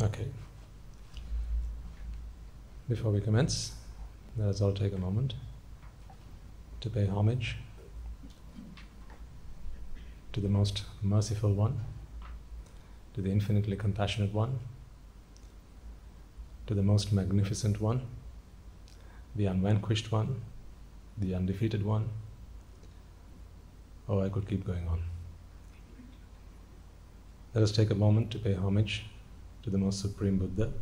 Okay. Before we commence, let us all take a moment to pay homage to the most merciful one, to the infinitely compassionate one, to the most magnificent one, the unvanquished one, the undefeated one. Oh, I could keep going on. Let us take a moment to pay homage to the most supreme Buddha,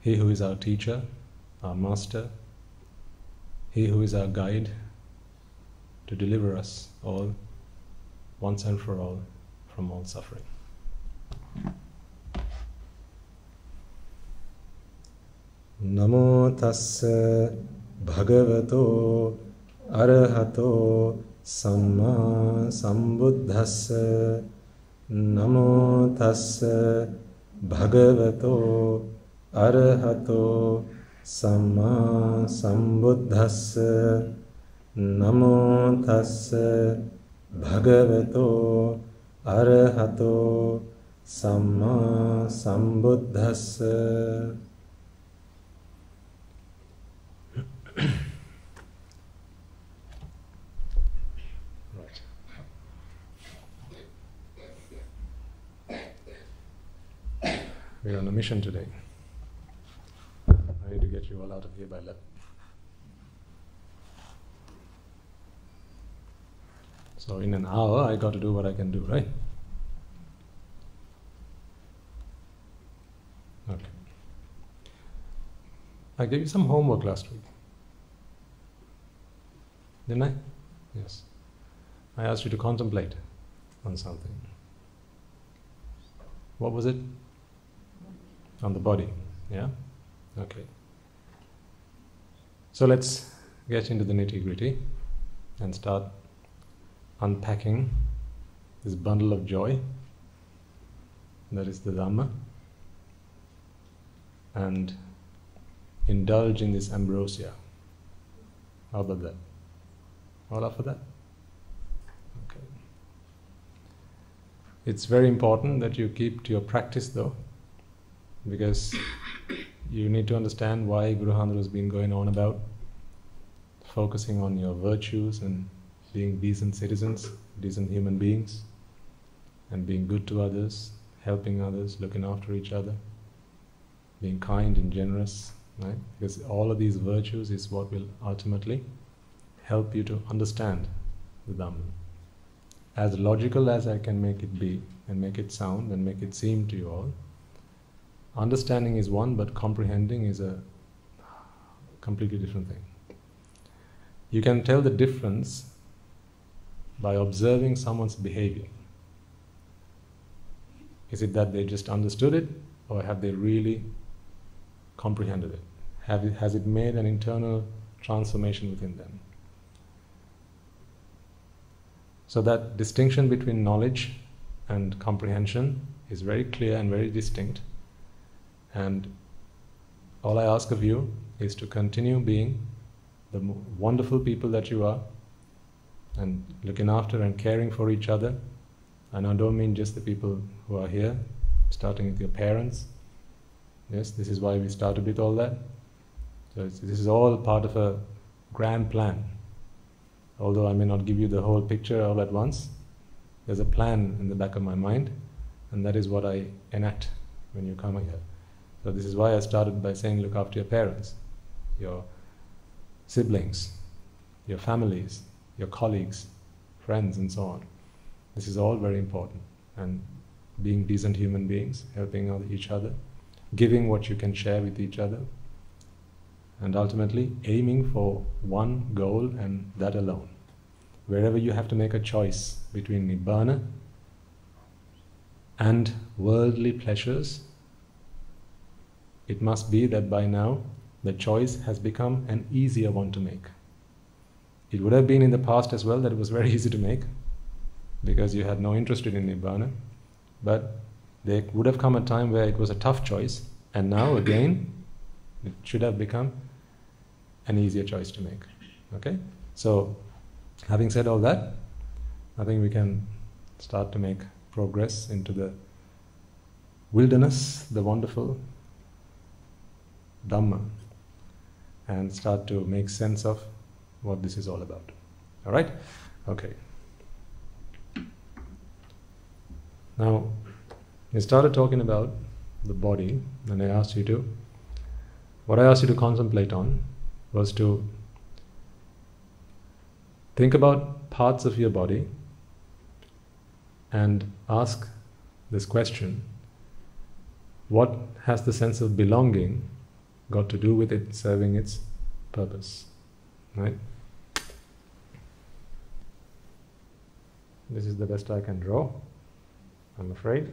he who is our teacher, our master, he who is our guide to deliver us all, once and for all, from all suffering. Namo tassa bhagavato arahato samma sambuddhassa. Namo tassa bhagavato arahato samma sambuddhassa. Namo tassa bhagavato arahato samma sambuddhassa. Right. We're on a mission today. I need to get you all out of here by 11. So in an hour, I got to do what I can do, right? Okay. I gave you some homework last week. Didn't I? Yes. I asked you to contemplate on something. What was it? On the body. Yeah? Okay. So let's get into the nitty-gritty and start unpacking this bundle of joy that is the Dhamma, and indulge in this ambrosia. How about that? All up for that? Okay. It's very important that you keep to your practice though, because you need to understand why Guru Handra has been going on about focusing on your virtues and being decent citizens, decent human beings, and being good to others, helping others, looking after each other, being kind and generous, right? Because all of these virtues is what will ultimately help you to understand the Dhamma. As logical as I can make it be, and make it sound, and make it seem to you all, understanding is one, but comprehending is a completely different thing. You can tell the difference by observing someone's behavior. Is it that they just understood it, or have they really comprehended it? Has it made an internal transformation within them? So that distinction between knowledge and comprehension is very clear and very distinct. And all I ask of you is to continue being the wonderful people that you are, and looking after and caring for each other. And I don't mean just the people who are here, starting with your parents. Yes, this is why we started with all that. So this is all part of a grand plan. Although I may not give you the whole picture all at once, there's a plan in the back of my mind, and that is what I enact when you come here. So this is why I started by saying look after your parents, your siblings, your families, your colleagues, friends, and so on. This is all very important. And being decent human beings, helping each other, giving what you can share with each other, and ultimately aiming for one goal and that alone. Wherever you have to make a choice between Nibbana and worldly pleasures, it must be that by now the choice has become an easier one to make. It would have been in the past as well that it was very easy to make, because you had no interest in Nibbana, but there would have come a time where it was a tough choice, and now again it should have become an easier choice to make. Okay? So, having said all that, I think we can start to make progress into the wilderness, the wonderful Dhamma, and start to make sense of what this is all about. All right? Okay. Now, we started talking about the body, and what I asked you to contemplate on was to think about parts of your body and ask this question: what has the sense of belonging got to do with it serving its purpose? Right? This is the best I can draw, I'm afraid.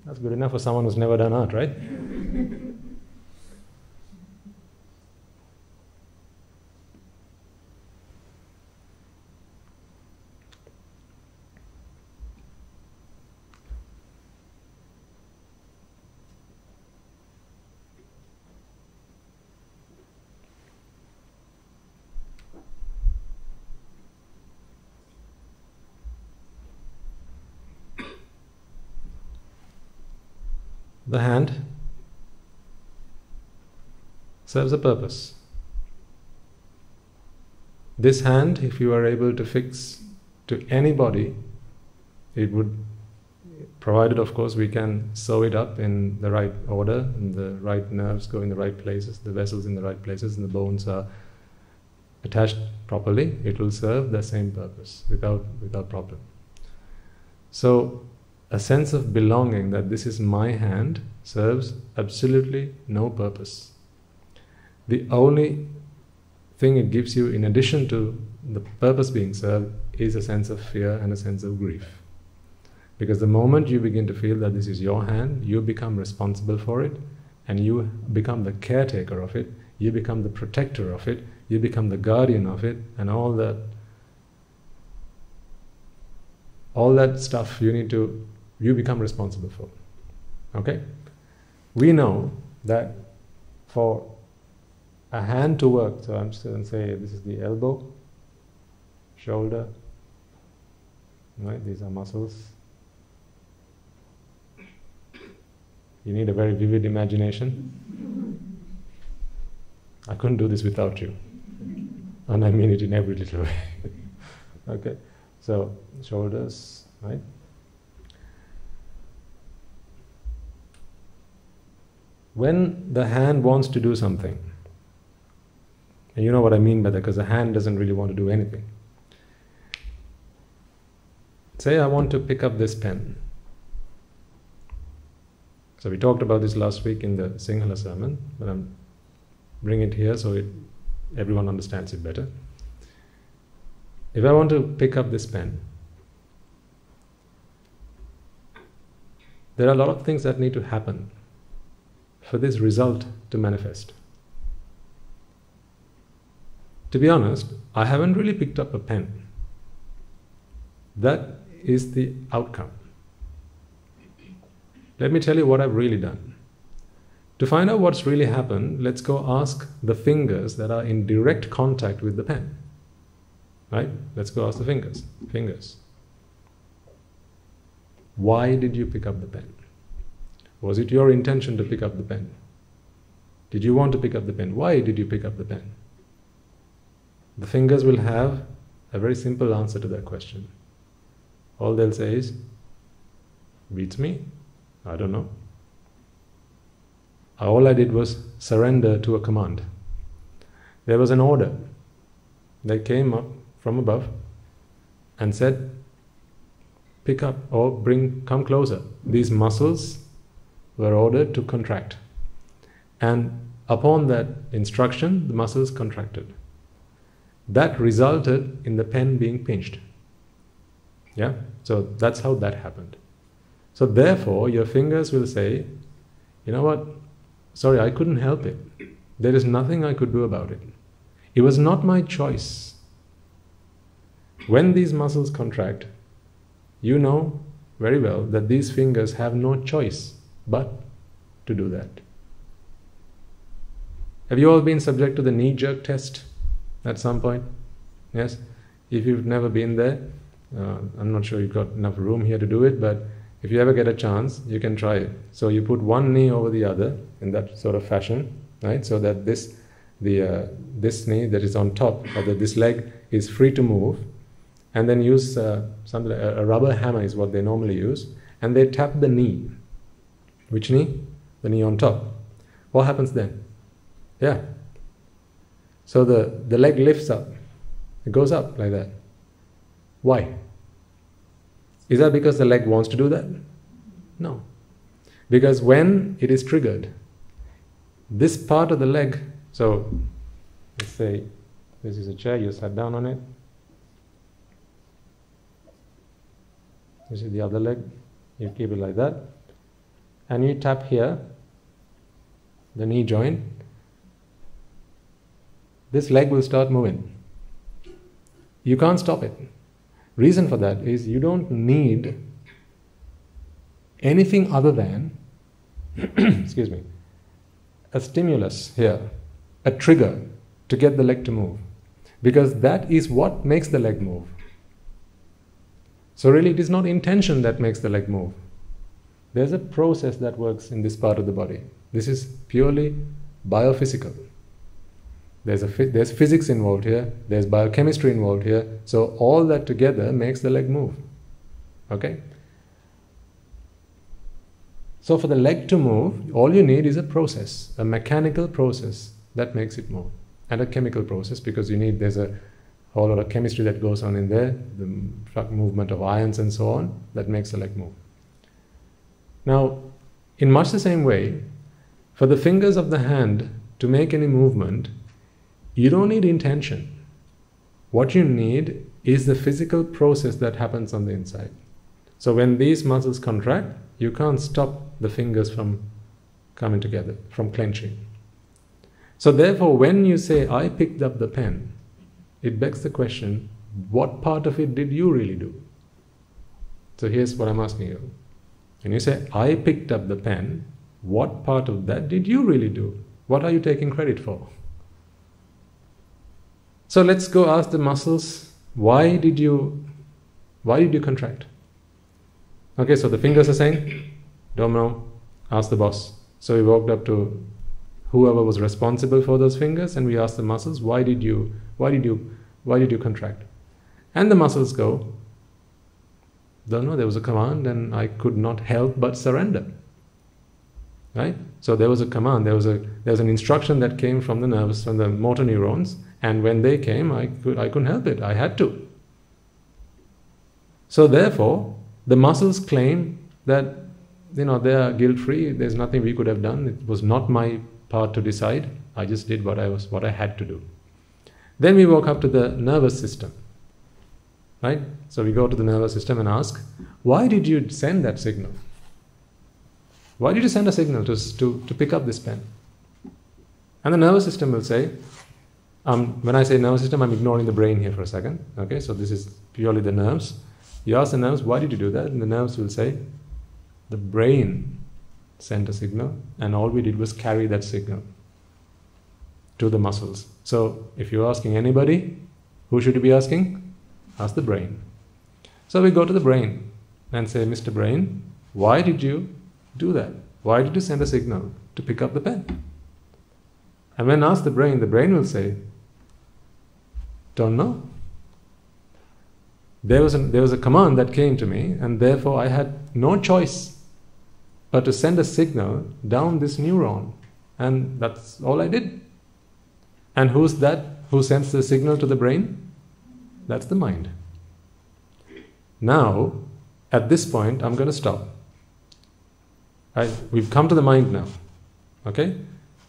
That's good enough for someone who's never done art, right? The hand serves a purpose. This hand, if you are able to fix to any body, it would, provided of course we can sew it up in the right order, and the right nerves go in the right places, the vessels in the right places, and the bones are attached properly, it will serve the same purpose without problem. So a sense of belonging, that this is my hand, serves absolutely no purpose. The only thing it gives you, in addition to the purpose being served, is a sense of fear and a sense of grief. Because the moment you begin to feel that this is your hand, you become responsible for it, and you become the caretaker of it, you become the protector of it, you become the guardian of it, and all that stuff you become responsible for. Okay? We know that for a hand to work, so I'm just going to say this is the elbow, shoulder, right? These are muscles. You need a very vivid imagination. I couldn't do this without you. And I mean it in every little way. Okay? So, shoulders, right? When the hand wants to do something, and you know what I mean by that, because the hand doesn't really want to do anything. Say I want to pick up this pen. So we talked about this last week in the Sinhala sermon, but I'm bringing it here so everyone understands it better. If I want to pick up this pen, there are a lot of things that need to happen for this result to manifest. To be honest, I haven't really picked up a pen. That is the outcome. Let me tell you what I've really done. To find out what's really happened, let's go ask the fingers that are in direct contact with the pen. Right? Let's go ask the fingers. Fingers. Why did you pick up the pen? Was it your intention to pick up the pen? Did you want to pick up the pen? Why did you pick up the pen? The fingers will have a very simple answer to that question. All they'll say is, beats me? I don't know. All I did was surrender to a command. There was an order. They came up from above and said, pick up or come closer. These muscles were ordered to contract. And upon that instruction, the muscles contracted. That resulted in the pen being pinched. Yeah? So that's how that happened. So therefore, your fingers will say, you know what? Sorry, I couldn't help it. There is nothing I could do about it. It was not my choice. when these muscles contract, you know very well that these fingers have no choice but to do that. Have you all been subject to the knee jerk test at some point? Yes? If you've never been there, I'm not sure you've got enough room here to do it, but if you ever get a chance, you can try it. So you put one knee over the other in that sort of fashion, right? So that this knee that is on top, or this leg is free to move, and then use something like a rubber hammer is what they normally use, and they tap the knee. Which knee? The knee on top. What happens then? Yeah. So the leg lifts up. It goes up like that. Why? Is that because the leg wants to do that? No. Because when it is triggered, this part of the leg, so let's say this is a chair, you sat down on it. This is the other leg, you keep it like that. And you tap here, the knee joint. This leg will start moving. You can't stop it. Reason for that is you don't need anything other than excuse me, a stimulus here, a trigger to get the leg to move, because that is what makes the leg move. So really it is not intention that makes the leg move. There's a process that works in this part of the body. This is purely biophysical. There's physics involved here, there's biochemistry involved here, so all that together makes the leg move. Okay? So for the leg to move, all you need is a process, a mechanical process that makes it move, and a chemical process, because there's a whole lot of chemistry that goes on in there, the movement of ions and so on, that makes the leg move. Now, in much the same way, for the fingers of the hand to make any movement, you don't need intention. What you need is the physical process that happens on the inside. So when these muscles contract, you can't stop the fingers from coming together, from clenching. So therefore, when you say, I picked up the pen, it begs the question, what part of it did you really do? So here's what I'm asking you. When you say, I picked up the pen, what part of that did you really do? What are you taking credit for? So let's go ask the muscles, why did you contract? Okay, so the fingers are saying, don't know, ask the boss. So we walked up to whoever was responsible for those fingers and we asked the muscles, why did you contract? And the muscles go, don't know, there was a command and I could not help but surrender. Right? So there was a command, there was an instruction that came from the nerves, from the motor neurons, and when they came, I couldn't help it. I had to. So therefore, the muscles claim that they are guilt-free. There's nothing we could have done. It was not my part to decide. I just did what I had to do. Then we walk up to the nervous system. Right? So we go to the nervous system and ask, why did you send that signal? Why did you send a signal to pick up this pen? And the nervous system will say, when I say nervous system, I'm ignoring the brain here for a second. Okay, so this is purely the nerves. You ask the nerves, why did you do that? And the nerves will say, the brain sent a signal and all we did was carry that signal to the muscles. So if you're asking anybody, who should you be asking? Ask the brain. So we go to the brain and say, Mr. Brain, why did you do that? Why did you send a signal to pick up the pen? And when asked the brain will say, don't know. There was a command that came to me and therefore I had no choice but to send a signal down this neuron, and that's all I did. And who's that who sends the signal to the brain? That's the mind. Now, at this point, I'm going to stop. We've come to the mind now. Okay?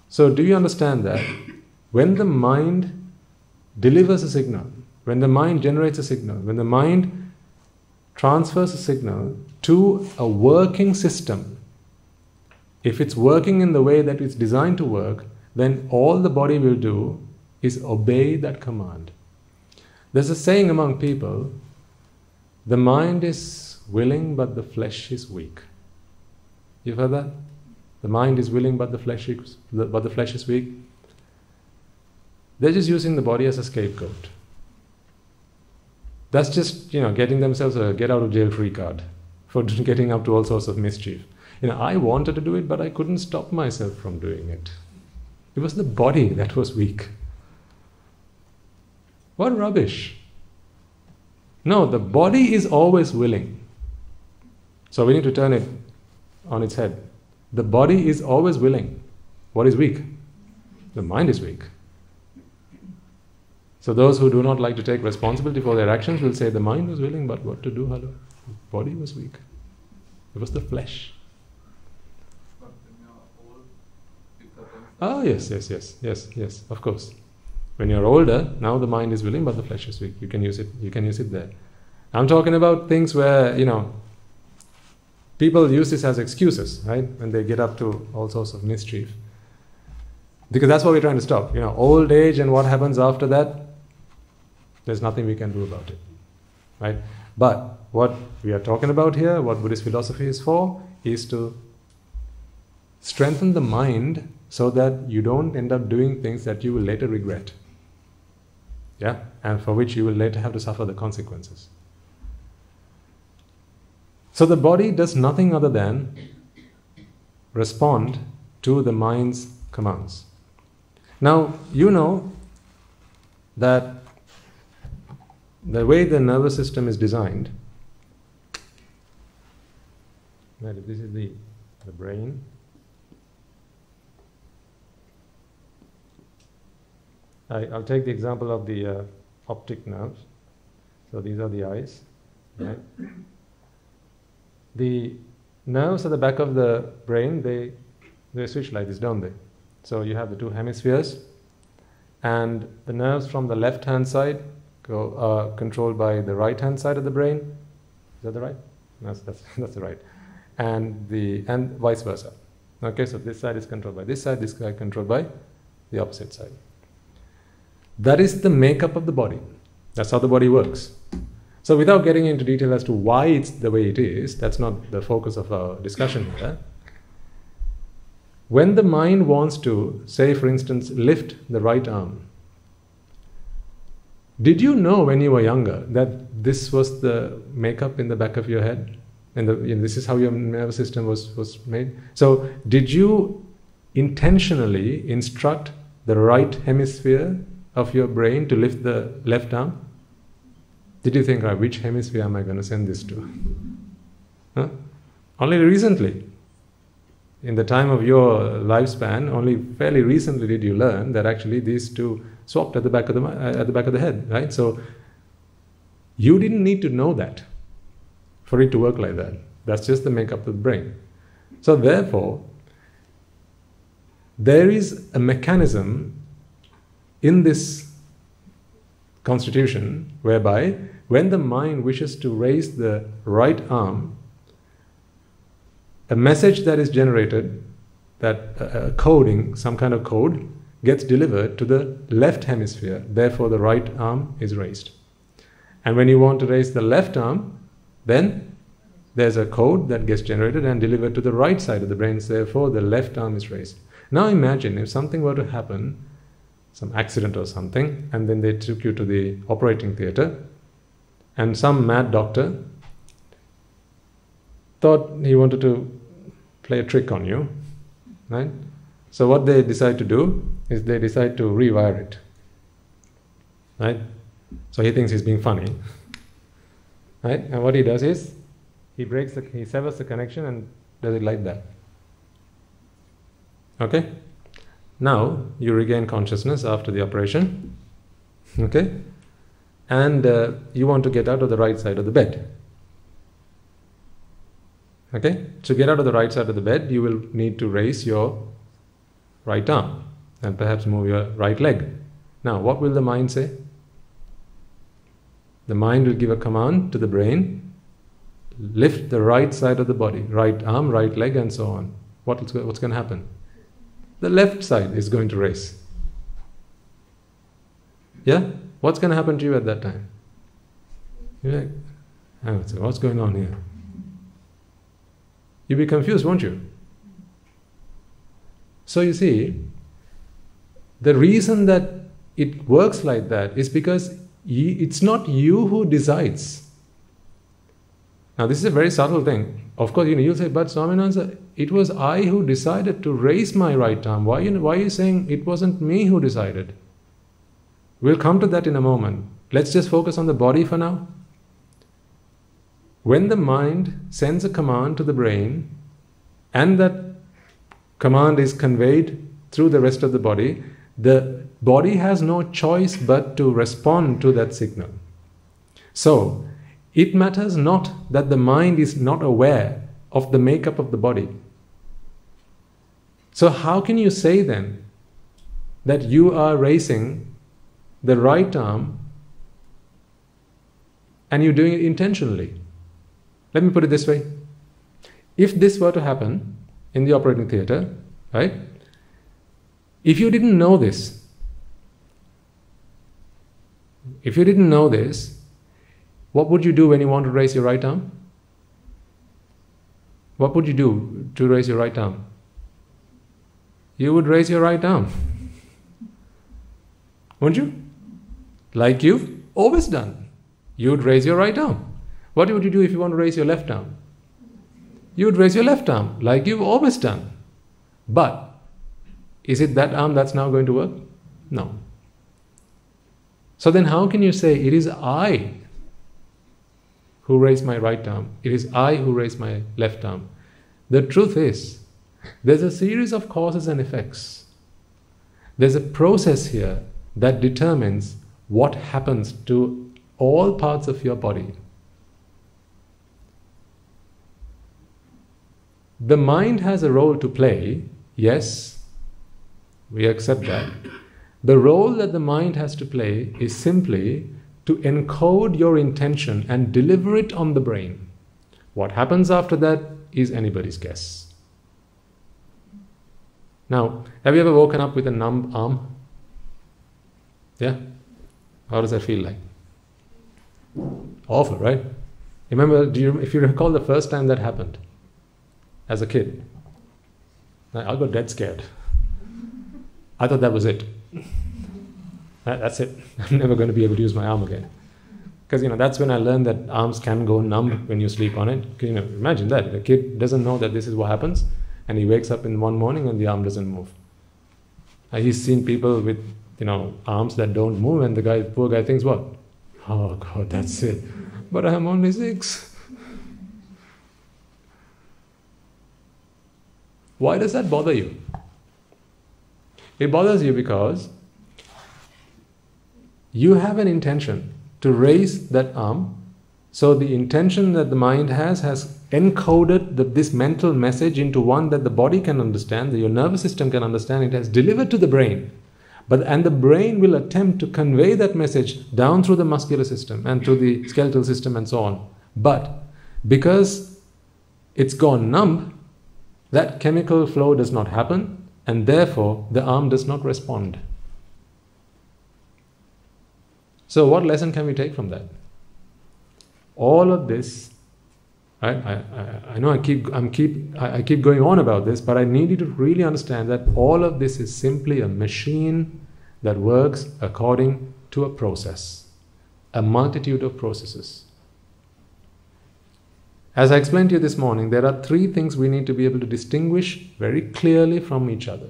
So do you understand that when the mind delivers a signal, when the mind generates a signal, when the mind transfers a signal to a working system, if it's working in the way that it's designed to work, then all the body will do is obey that command. There's a saying among people, the mind is willing but the flesh is weak. You've heard that? The mind is willing but the flesh is weak. They're just using the body as a scapegoat. That's just, getting themselves a get out of jail free card for getting up to all sorts of mischief. I wanted to do it, but I couldn't stop myself from doing it. It was the body that was weak. What rubbish. No, the body is always willing. So we need to turn it on its head. The body is always willing. What is weak? The mind is weak. So those who do not like to take responsibility for their actions will say the mind was willing, but what to do, hello? The body was weak. It was the flesh. Oh, yes, of course. When you're older, now the mind is willing, but the flesh is weak. You can use it there. I'm talking about things where, people use this as excuses, right? When they get up to all sorts of mischief. Because that's what we're trying to stop. Old age and what happens after that, there's nothing we can do about it, right? But what we are talking about here, what Buddhist philosophy is for, is to strengthen the mind so that you don't end up doing things that you will later regret. Yeah? And for which you will later have to suffer the consequences. So the body does nothing other than respond to the mind's commands. Now, you know that the way the nervous system is designed, this is the brain. I'll take the example of the optic nerves. So these are the eyes, right? The nerves at the back of the brain, they switch like this, don't they? So you have the two hemispheres, and the nerves from the left-hand side are controlled by the right-hand side of the brain. Is that the right? No, that's the right. And vice versa. Okay, so this side is controlled by this side controlled by the opposite side. That is the makeup of the body. That's how the body works. So without getting into detail as to why it's the way it is, that's not the focus of our discussion here. When the mind wants to, say for instance, lift the right arm, did you know when you were younger that this was the makeup in the back of your head? And this is how your nervous system was made? So did you intentionally instruct the right hemisphere of your brain to lift the left arm? Did you think, which hemisphere am I going to send this to? Huh? Only recently, in the time of your lifespan, only fairly recently did you learn that actually these two swapped at the back of the head, right? So you didn't need to know that for it to work like that. That's just the makeup of the brain. So therefore, there is a mechanism in this constitution whereby when the mind wishes to raise the right arm, a message that is generated, that coding, some kind of code, gets delivered to the left hemisphere. Therefore, the right arm is raised. And when you want to raise the left arm, then there's a code that gets generated and delivered to the right side of the brain. Therefore, the left arm is raised. Now imagine if something were to happen, some accident or something, and then they took you to the operating theatre, and some mad doctor thought he wanted to play a trick on you, right? So what they decide to do is they decide to rewire it, right? So he thinks he's being funny, right? And what he does is he severs the connection and does it like that. Okay? Now you regain consciousness after the operation, okay? And you want to get out of the right side of the bed. Okay? To get out of the right side of the bed, you will need to raise your right arm and perhaps move your right leg. Now, what will the mind say? The mind will give a command to the brain, lift the right side of the body, right arm, right leg, and so on. What's going to happen? The left side is going to raise. Yeah? what's going to happen to you at that time? You're like, oh, so what's going on here? You'll be confused, won't you? So you see, the reason that it works like that is because it's not you who decides. Now this is a very subtle thing. Of course, you'll say, but Swaminathan, it was I who decided to raise my right arm. Why are you saying it wasn't me who decided? We'll come to that in a moment. Let's just focus on the body for now. When the mind sends a command to the brain, and that command is conveyed through the rest of the body has no choice but to respond to that signal. So, it matters not that the mind is not aware of the makeup of the body. So how can you say then that you are raising the right arm and you're doing it intentionally? Let me put it this way. If this were to happen in the operating theatre, right? If you didn't know this, what would you do when you want to raise your right arm? What would you do to raise your right arm? You would raise your right arm. Wouldn't you? Like you've always done. You would raise your right arm. What would you do if you want to raise your left arm? You would raise your left arm, like you've always done. But, is it that arm that's now going to work? No. So then how can you say, it is I who raised my right arm, it is I who raised my left arm? The truth is, there's a series of causes and effects. There's a process here that determines what happens to all parts of your body. The mind has a role to play, yes, we accept that. The role that the mind has to play is simply to encode your intention and deliver it on the brain. What happens after that is anybody's guess. Now, have you ever woken up with a numb arm? Yeah? How does that feel like? Awful, right? Remember, if you recall the first time that happened, as a kid, I got dead scared. I thought that was it. That's it. I'm never going to be able to use my arm again. Because, that's when I learned that arms can go numb when you sleep on it. Imagine that. A kid doesn't know that this is what happens, and he wakes up in one morning and the arm doesn't move. He's seen people with, arms that don't move, and the poor guy thinks, what? Oh God, that's it. But I'm only 6. Why does that bother you? It bothers you because you have an intention to raise that arm. So the intention that the mind has encoded this mental message into one that the body can understand, that your nervous system can understand. It has delivered to the brain. And the brain will attempt to convey that message down through the muscular system and through the skeletal system and so on. But because it's gone numb, that chemical flow does not happen, and therefore the arm does not respond. So what lesson can we take from that? All of this, I know I keep going on about this, but I need you to really understand that all of this is simply a machine that works according to a process, a multitude of processes. As I explained to you this morning, there are 3 things we need to be able to distinguish very clearly from each other.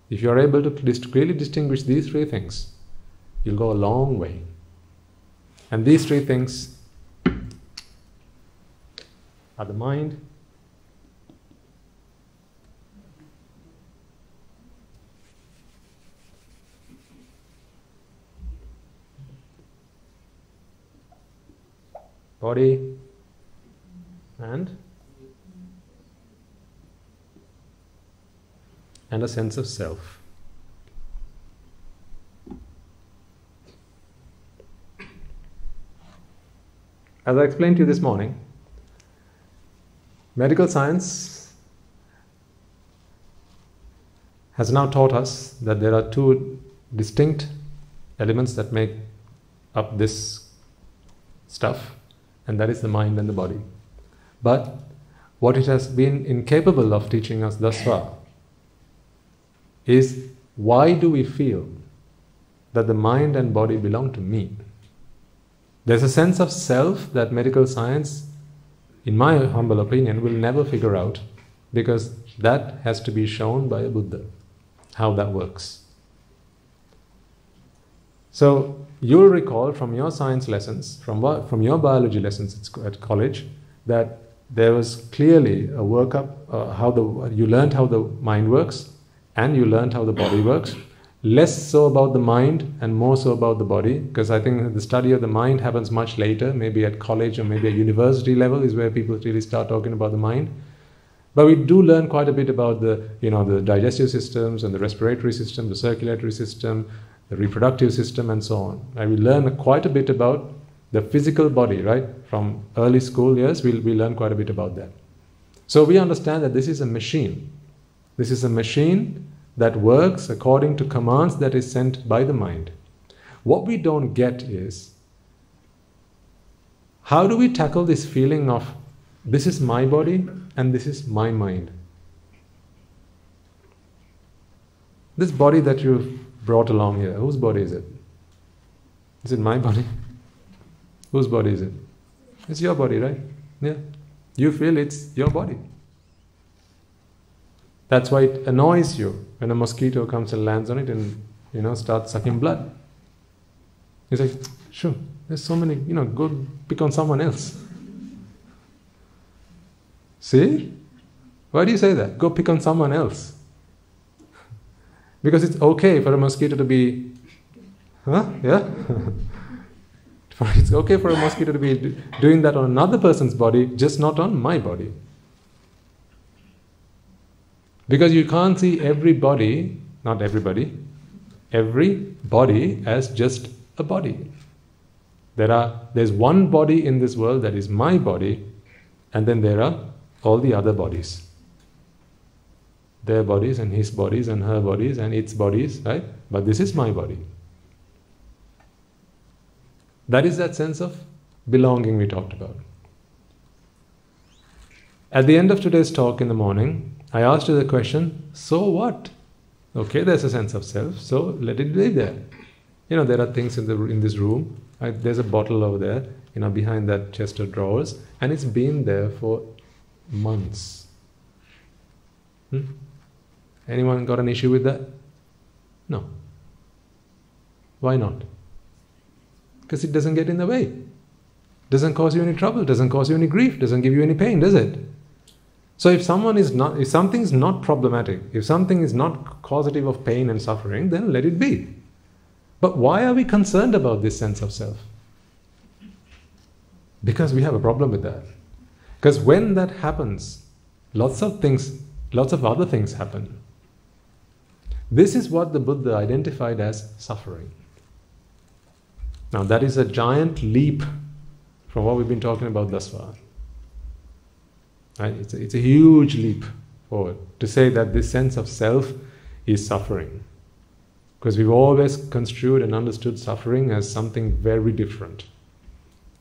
If you are able to clearly distinguish these 3 things, you'll go a long way. And these 3 things are the mind, body, and a sense of self. As I explained to you this morning, medical science has now taught us that there are 2 distinct elements that make up this stuff, and that is the mind and the body. But what it has been incapable of teaching us thus far is, why do we feel that the mind and body belong to me? There's a sense of self that medical science, in my humble opinion, will never figure out, because that has to be shown by a Buddha, how that works. So you'll recall from your science lessons, from your biology lessons at college, that there was clearly a workup, you learned how the mind works, and you learned how the body works. Less so about the mind and more so about the body, because I think the study of the mind happens much later, maybe at college or maybe at university level is where people really start talking about the mind. But we do learn quite a bit about the digestive systems and the respiratory system, the circulatory system, the reproductive system, and so on. And we learn quite a bit about the physical body, right? From early school years, we learn quite a bit about that. So we understand that this is a machine. This is a machine that works according to commands that is sent by the mind. What we don't get is, how do we tackle this feeling of, this is my body and this is my mind? This body that you've brought along here, whose body is it? Is it my body? Whose body is it? It's your body, right? Yeah. You feel it's your body. That's why it annoys you when a mosquito comes and lands on it and, starts sucking blood. You say, sure, there's so many, go pick on someone else. See? Why do you say that? Go pick on someone else. Because it's okay for a mosquito to be, yeah? It's okay for a mosquito to be doing that on another person's body, just not on my body. Because you can't see everybody, not everybody, every body as just a body. There's one body in this world that is my body, and then there are all the other bodies. Their bodies and his bodies and her bodies and its bodies, right? But this is my body. That is that sense of belonging we talked about. At the end of today's talk in the morning, I asked you the question, so what? Okay, there's a sense of self, so let it be there. There are things in this room. Right? There's a bottle over there, behind that chest of drawers, and it's been there for months. Anyone got an issue with that? No. Why not? Because it doesn't get in the way. Doesn't cause you any trouble, doesn't cause you any grief, doesn't give you any pain, does it? So if something's not problematic, if something is not causative of pain and suffering, then let it be. But why are we concerned about this sense of self? Because we have a problem with that. Because when that happens, lots of other things happen. This is what the Buddha identified as suffering. Now that is a giant leap from what we've been talking about thus far. Right? It's a huge leap forward to say that this sense of self is suffering. Because we've always construed and understood suffering as something very different.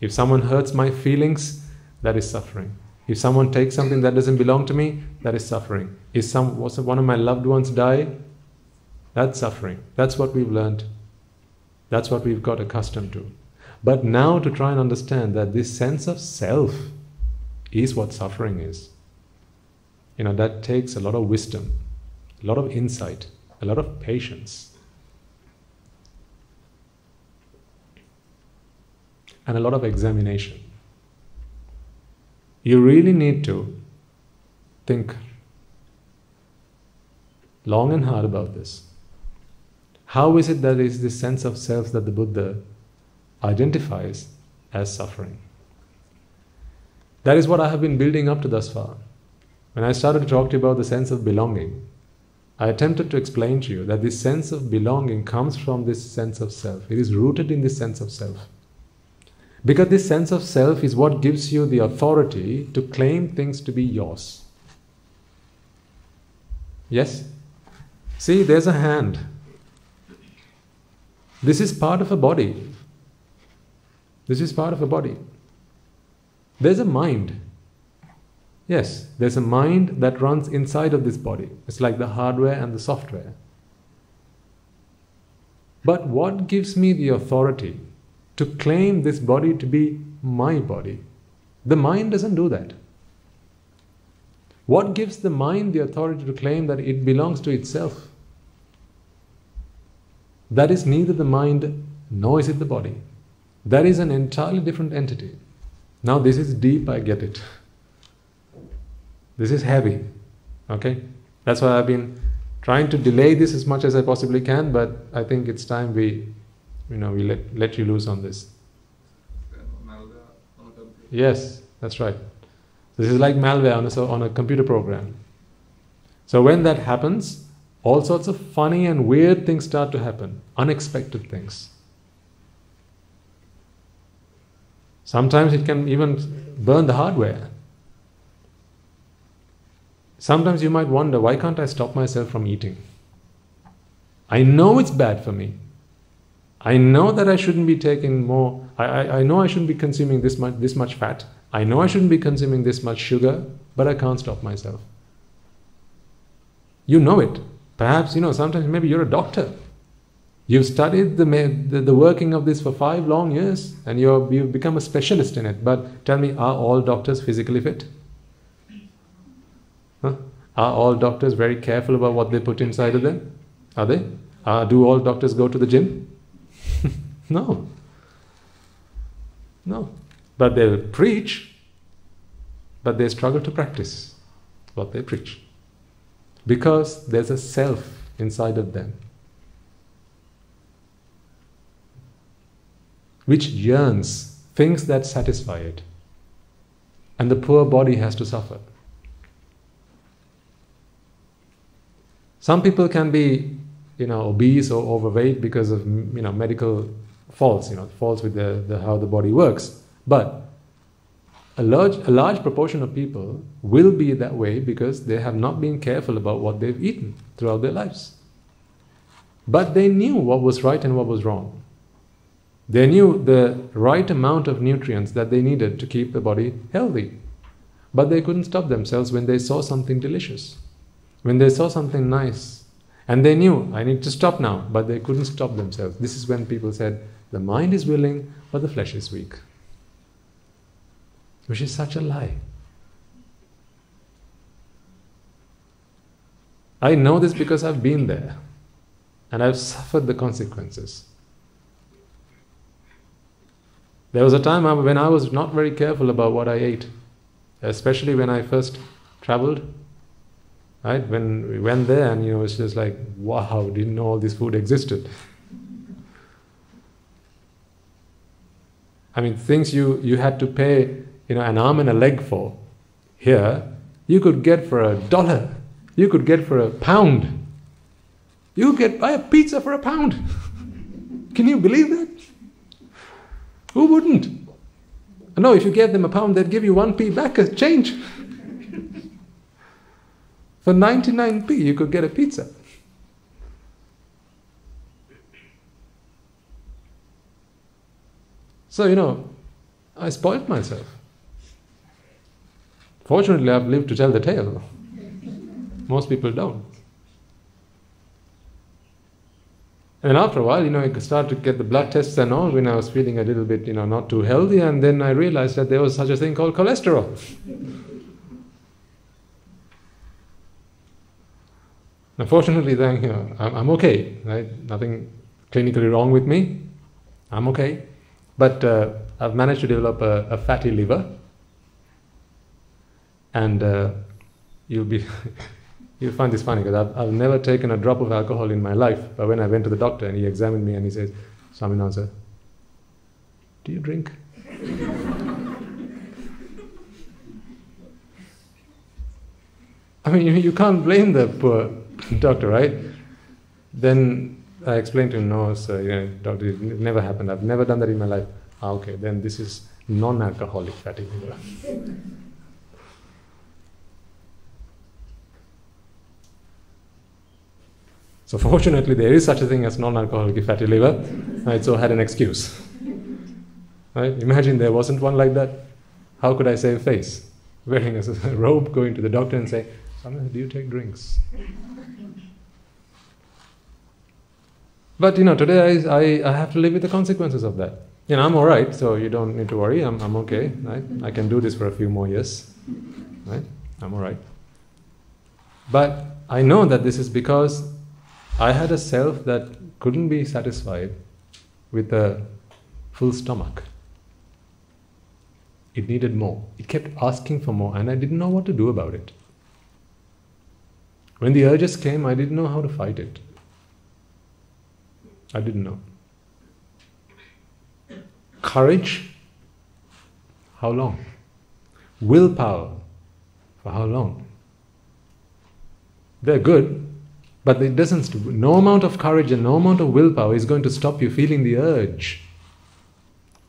If someone hurts my feelings, that is suffering. If someone takes something that doesn't belong to me, that is suffering. If one of my loved ones die, that's suffering. That's what we've learned. That's what we've got accustomed to. But now to try and understand that this sense of self is what suffering is. That takes a lot of wisdom, a lot of insight, a lot of patience, and a lot of examination. You really need to think long and hard about this. How is it that is this sense of self that the Buddha identifies as suffering? That is what I have been building up to thus far. When I started to talk to you about the sense of belonging, I attempted to explain to you that this sense of belonging comes from this sense of self. It is rooted in this sense of self. Because this sense of self is what gives you the authority to claim things to be yours. Yes? See, there's a hand. This is part of a body. This is part of a body. There's a mind. Yes, there's a mind that runs inside of this body. It's like the hardware and the software. But what gives me the authority to claim this body to be my body? The mind doesn't do that. What gives the mind the authority to claim that it belongs to itself? That is neither the mind nor is it the body. That is an entirely different entity. Now this is deep, I get it. This is heavy. Okay? That's why I've been trying to delay this as much as I possibly can, but I think it's time we let you loose on this. Yes, that's right. This is like malware on a computer program. So when that happens, all sorts of funny and weird things start to happen. Unexpected things. Sometimes it can even burn the hardware. Sometimes you might wonder, why can't I stop myself from eating? I know it's bad for me. I know that I shouldn't be taking more. I know I shouldn't be consuming this much fat. I know I shouldn't be consuming this much sugar, but I can't stop myself. You know it. Perhaps, sometimes maybe you're a doctor. You've studied the working of this for 5 long years and you've become a specialist in it. But tell me, are all doctors physically fit? Huh? Are all doctors very careful about what they put inside of them? Are they? Do all doctors go to the gym? No. No. But they'll preach, but they struggle to practice what they preach. Because there's a self inside of them which yearns, things that satisfy it. And the poor body has to suffer. Some people can be, obese or overweight because of, medical faults, faults with how the body works. But a large proportion of people will be that way because they have not been careful about what they've eaten throughout their lives. But they knew what was right and what was wrong. They knew the right amount of nutrients that they needed to keep the body healthy. But they couldn't stop themselves when they saw something delicious, when they saw something nice. And they knew, I need to stop now, but they couldn't stop themselves. This is when people said, the mind is willing, but the flesh is weak. Which is such a lie. I know this because I've been there. And I've suffered the consequences. There was a time when I was not very careful about what I ate. Especially when I first traveled. Right? When we went there and it's just like, wow, didn't know all this food existed. I mean, things you had to pay, an arm and a leg for. Here, you could get for $1. You could get for £1. You could buy a pizza for £1. Can you believe that? Who wouldn't? No, if you gave them £1, they'd give you 1p back as change. For 99p, you could get a pizza. So, I spoiled myself. Fortunately, I've lived to tell the tale. Most people don't. And after a while, I could start to get the blood tests and all when I was feeling a little bit, not too healthy. And then I realized that there was such a thing called cholesterol. Now, fortunately, then, I'm okay. Right? Nothing clinically wrong with me. I'm okay. But I've managed to develop a fatty liver. And you'll find this funny because I've never taken a drop of alcohol in my life. But when I went to the doctor and he examined me and he says, Swaminatha, do you drink? I mean, you can't blame the poor doctor, right? Then I explained to him, no, sir, doctor, it never happened. I've never done that in my life. Okay, then this is non-alcoholic fatty liver. So fortunately, there is such a thing as non-alcoholic fatty liver. I so had an excuse. Right? Imagine there wasn't one like that. How could I save face? Wearing a robe, going to the doctor and say, "Samantha, do you take drinks?" But today I have to live with the consequences of that. I'm all right, so you don't need to worry. I'm okay. Right? I can do this for a few more years. Right? I'm all right. But I know that this is because I had a self that couldn't be satisfied with a full stomach. It needed more. It kept asking for more, and I didn't know what to do about it. When the urges came, I didn't know how to fight it. I didn't know. Courage, how long? Willpower, for how long? They're good, but it doesn't. No amount of courage and no amount of willpower is going to stop you feeling the urge.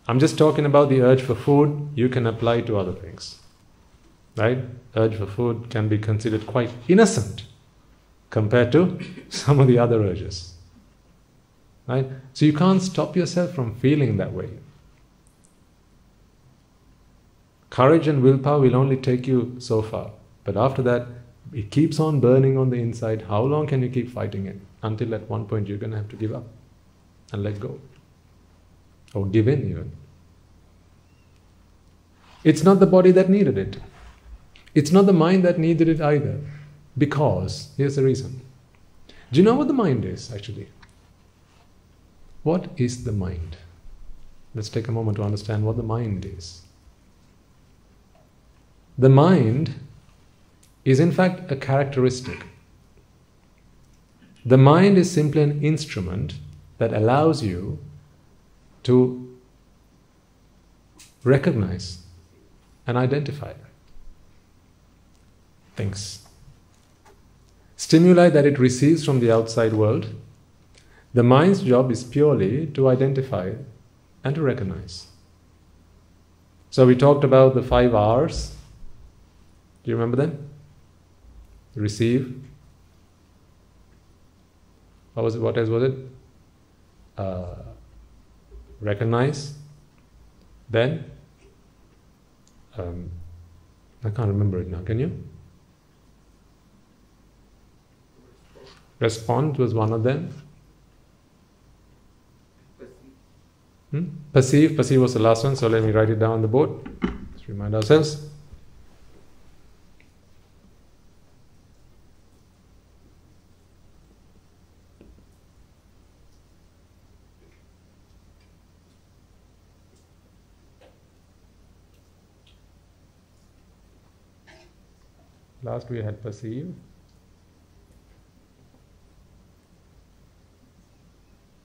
I'm just talking about the urge for food. You can apply to other things, right? Urge for food can be considered quite innocent compared to some of the other urges, right? So you can't stop yourself from feeling that way. Courage and willpower will only take you so far, but after that, it keeps on burning on the inside. How long can you keep fighting it? Until at one point you're going to have to give up and let go. Or give in even. It's not the body that needed it. It's not the mind that needed it either. Because, here's the reason. Do you know what the mind is actually? What is the mind? Let's take a moment to understand what the mind is. The mind is in fact a characteristic. The mind is simply an instrument that allows you to recognize and identify things. Stimuli that it receives from the outside world. The mind's job is purely to identify and to recognize. So we talked about the 5 R's. Do you remember them? Receive. What else was it? Recognize. Then I can't remember it now. Can you? Respond was one of them. Perceive. Perceive was the last one, so let me write it down on the board. Let's remind ourselves. Last we had perceive.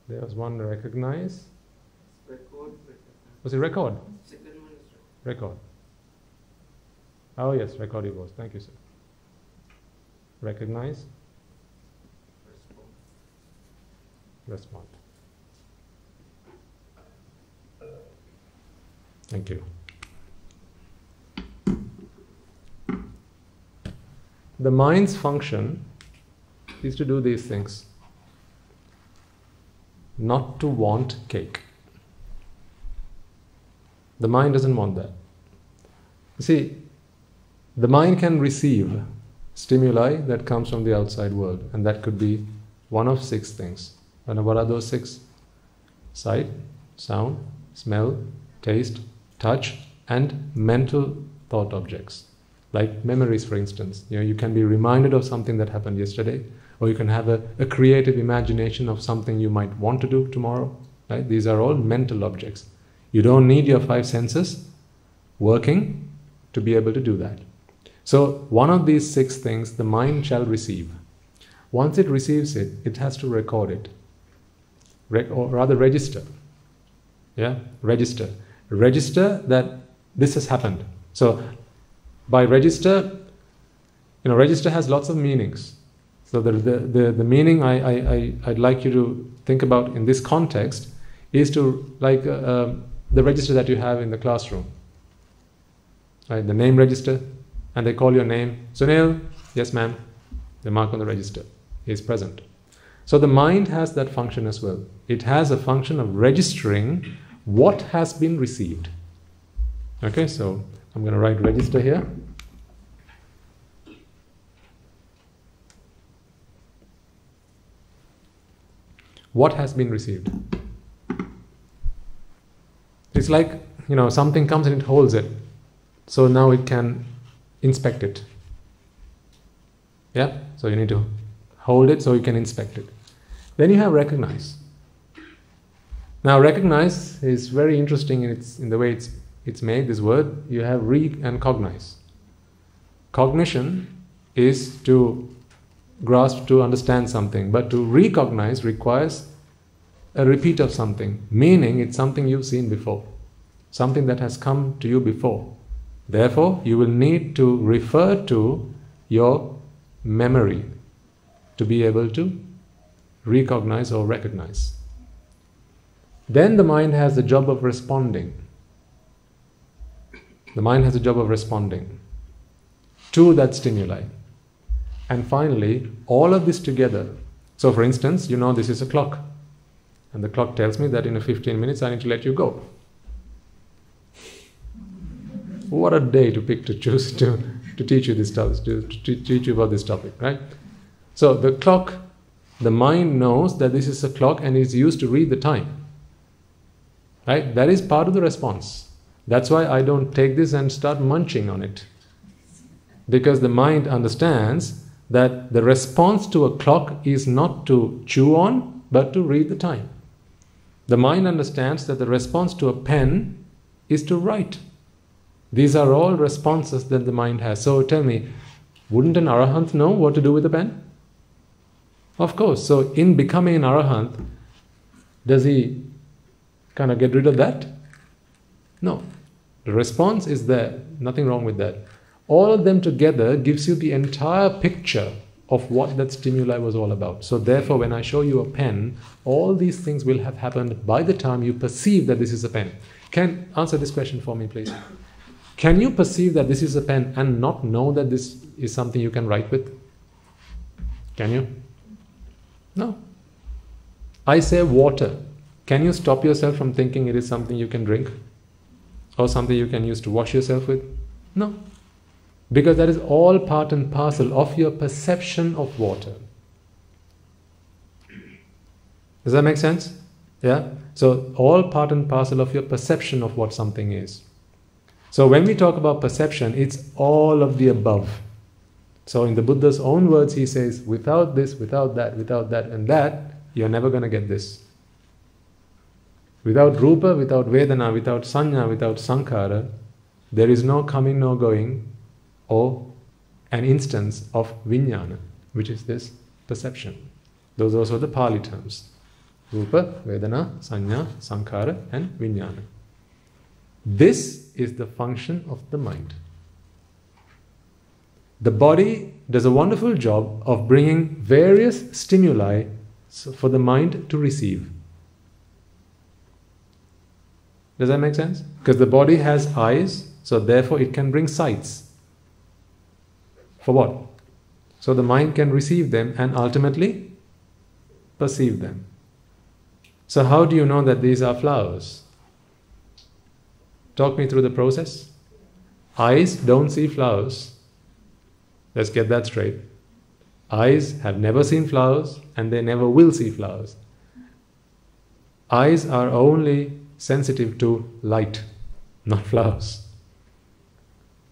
There was one recognize. Record. Was it record? Second one is record. Oh yes, record it was. Thank you, sir. Recognize. Respond. Thank you. The mind's function is to do these things. Not to want cake. The mind doesn't want that. You see, the mind can receive stimuli that comes from the outside world, and that could be one of 6 things. And what are those 6? Sight, sound, smell, taste, touch, and mental thought objects. Like memories, for instance. You can be reminded of something that happened yesterday, or you can have a creative imagination of something you might want to do tomorrow. Right? These are all mental objects. You don't need your 5 senses working to be able to do that. So one of these 6 things the mind shall receive. Once it receives it, it has to record it. Or rather register. Yeah? Register. Register that this has happened. So by register, register has lots of meanings. So the meaning I'd like you to think about in this context is to like the register that you have in the classroom. Right? The name register, and they call your name. Sunil, yes ma'am. They mark on the register. He is present. So the mind has that function as well. It has a function of registering what has been received. Okay, so I'm going to write register here. What has been received? It's like, something comes and it holds it. So now it can inspect it. Yeah? So you need to hold it so you can inspect it. Then you have recognize. Now recognize is very interesting in the way it's made, this word. You have re and cognize. Cognition is to grasp, to understand something, but to recognize requires a repeat of something, meaning it's something you've seen before, something that has come to you before. Therefore, you will need to refer to your memory to be able to recognize or recognize. Then the mind has the job of responding. The mind has a job of responding to that stimuli. And finally, all of this together. So for instance, this is a clock. And the clock tells me that in 15 minutes I need to let you go. What a day to pick to choose to teach you this topic, to teach you about this topic, right? So the clock, the mind knows that this is a clock and is used to read the time. Right? That is part of the response. That's why I don't take this and start munching on it. Because the mind understands that the response to a clock is not to chew on, but to read the time. The mind understands that the response to a pen is to write. These are all responses that the mind has. So tell me, wouldn't an arahant know what to do with a pen? Of course. So in becoming an arahant, does he kind of get rid of that? No. The response is there. Nothing wrong with that. All of them together gives you the entire picture of what that stimuli was all about. So therefore, when I show you a pen, all these things will have happened by the time you perceive that this is a pen. Can answer this question for me, please? Can you perceive that this is a pen and not know that this is something you can write with? Can you? No. I say water. Can you stop yourself from thinking it is something you can drink? Or something you can use to wash yourself with? No. Because that is all part and parcel of your perception of water. Does that make sense? Yeah? So all part and parcel of your perception of what something is. So when we talk about perception, it's all of the above. So in the Buddha's own words, he says, without this, without that, and that, you're never going to get this. Without rupa, without vedana, without sanya, without sankhara, there is no coming, no going, or an instance of vijnana, which is this perception. Those are also the Pali terms. Rupa, vedana, sanya, sankhara, and vijnana. This is the function of the mind. The body does a wonderful job of bringing various stimuli for the mind to receive. Does that make sense? Because the body has eyes, so therefore it can bring sights. For what? So the mind can receive them and ultimately perceive them. So how do you know that these are flowers? Talk me through the process. Eyes don't see flowers. Let's get that straight. Eyes have never seen flowers and they never will see flowers. Eyes are only sensitive to light, not flowers.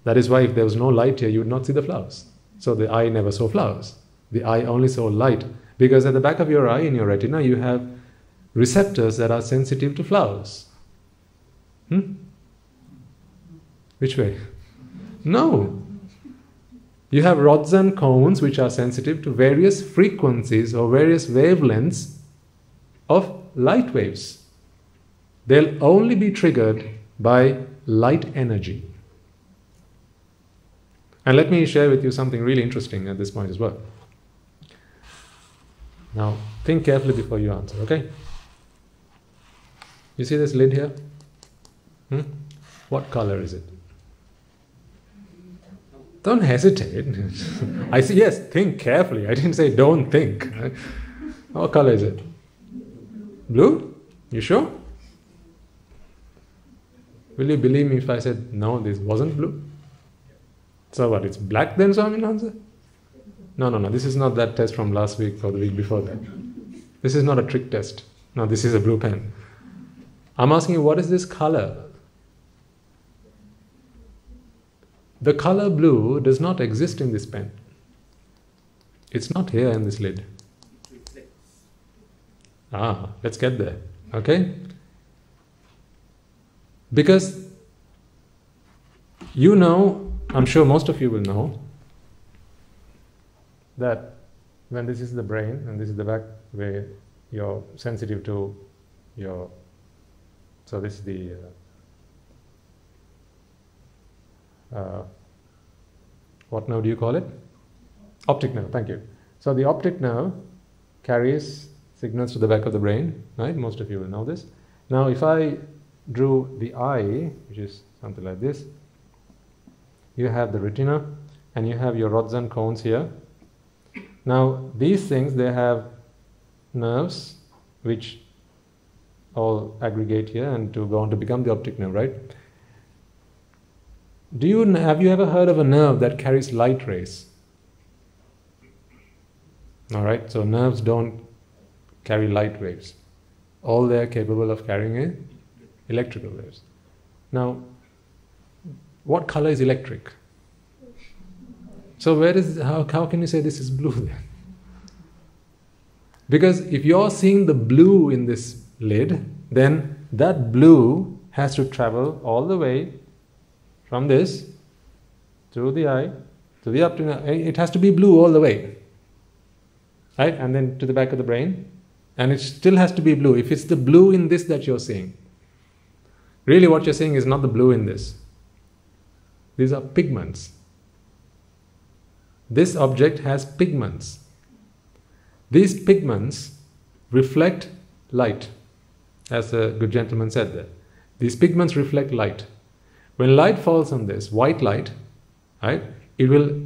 That is why if there was no light here, you would not see the flowers. So the eye never saw flowers. The eye only saw light. Because at the back of your eye, in your retina, you have receptors that are sensitive to flowers. Which way? No. You have rods and cones which are sensitive to various frequencies or various wavelengths of light waves. They'll only be triggered by light energy. And let me share with you something really interesting at this point as well. Now, think carefully before you answer, okay? You see this lid here? What color is it? Don't hesitate. I say, yes, think carefully. I didn't say don't think. What color is it? Blue? You sure? Will you believe me if I said, no, this wasn't blue? So what, it's black then, Swaminatha? No, this is not that test from last week or the week before that. This is not a trick test. No, this is a blue pen. I'm asking you, what is this color? The color blue does not exist in this pen. It's not here in this lid. Let's get there. Okay? Because you know, I'm sure most of you will know, that when this is the brain and this is the back where you're sensitive to your, so this is the what nerve do you call it? Optic nerve, thank you. So the optic nerve carries signals to the back of the brain, right? Most of you will know this. Now if I drew the eye, which is something like this, you have the retina and you have your rods and cones here. Now these things, they have nerves which all aggregate here and to go on to become the optic nerve, right? Have you ever heard of a nerve that carries light rays? Alright, so nerves don't carry light waves. All they are capable of carrying is electrical waves. Now, what color is electric? So how can you say this is blue then? Because if you're seeing the blue in this lid, then that blue has to travel all the way from this to the eye, to the up to it has to be blue all the way. Right? And then to the back of the brain. And it still has to be blue. If it's the blue in this that you're seeing, really what you're seeing is not the blue in this. These are pigments. This object has pigments. These pigments reflect light, as the good gentleman said there. These pigments reflect light. When light falls on this, white light, right, it will,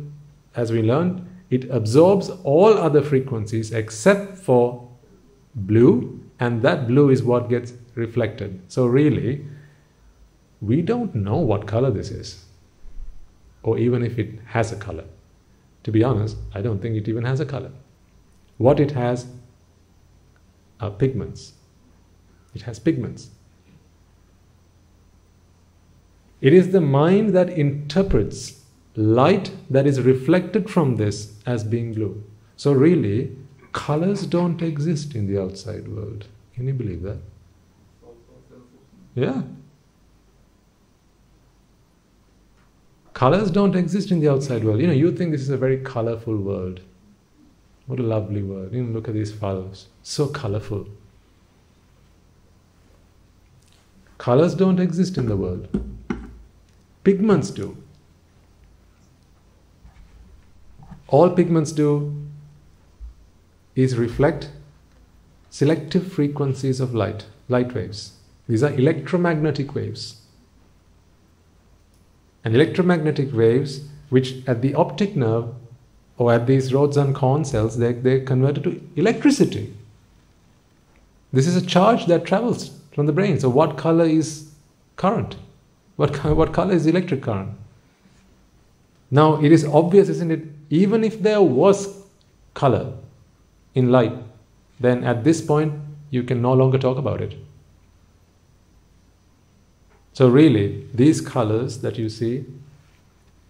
as we learned, it absorbs all other frequencies except for blue, and that blue is what gets reflected. So really, we don't know what color this is, or even if it has a color. To be honest, I don't think it even has a color. What it has are pigments. It has pigments. It is the mind that interprets light that is reflected from this as being blue. So really, colors don't exist in the outside world. Can you believe that? Yeah. Colors don't exist in the outside world. You know, you think this is a very colorful world. What a lovely world. You know, look at these flowers. So colorful. Colors don't exist in the world. Pigments do. All pigments do is reflect selective frequencies of light waves. These are electromagnetic waves. And electromagnetic waves, which at the optic nerve or at these rods and corn cells, they're converted to electricity. This is a charge that travels from the brain. So what color is current? What color is electric current? Now it is obvious, isn't it? Even if there was color in light, then at this point you can no longer talk about it. So really, these colors that you see,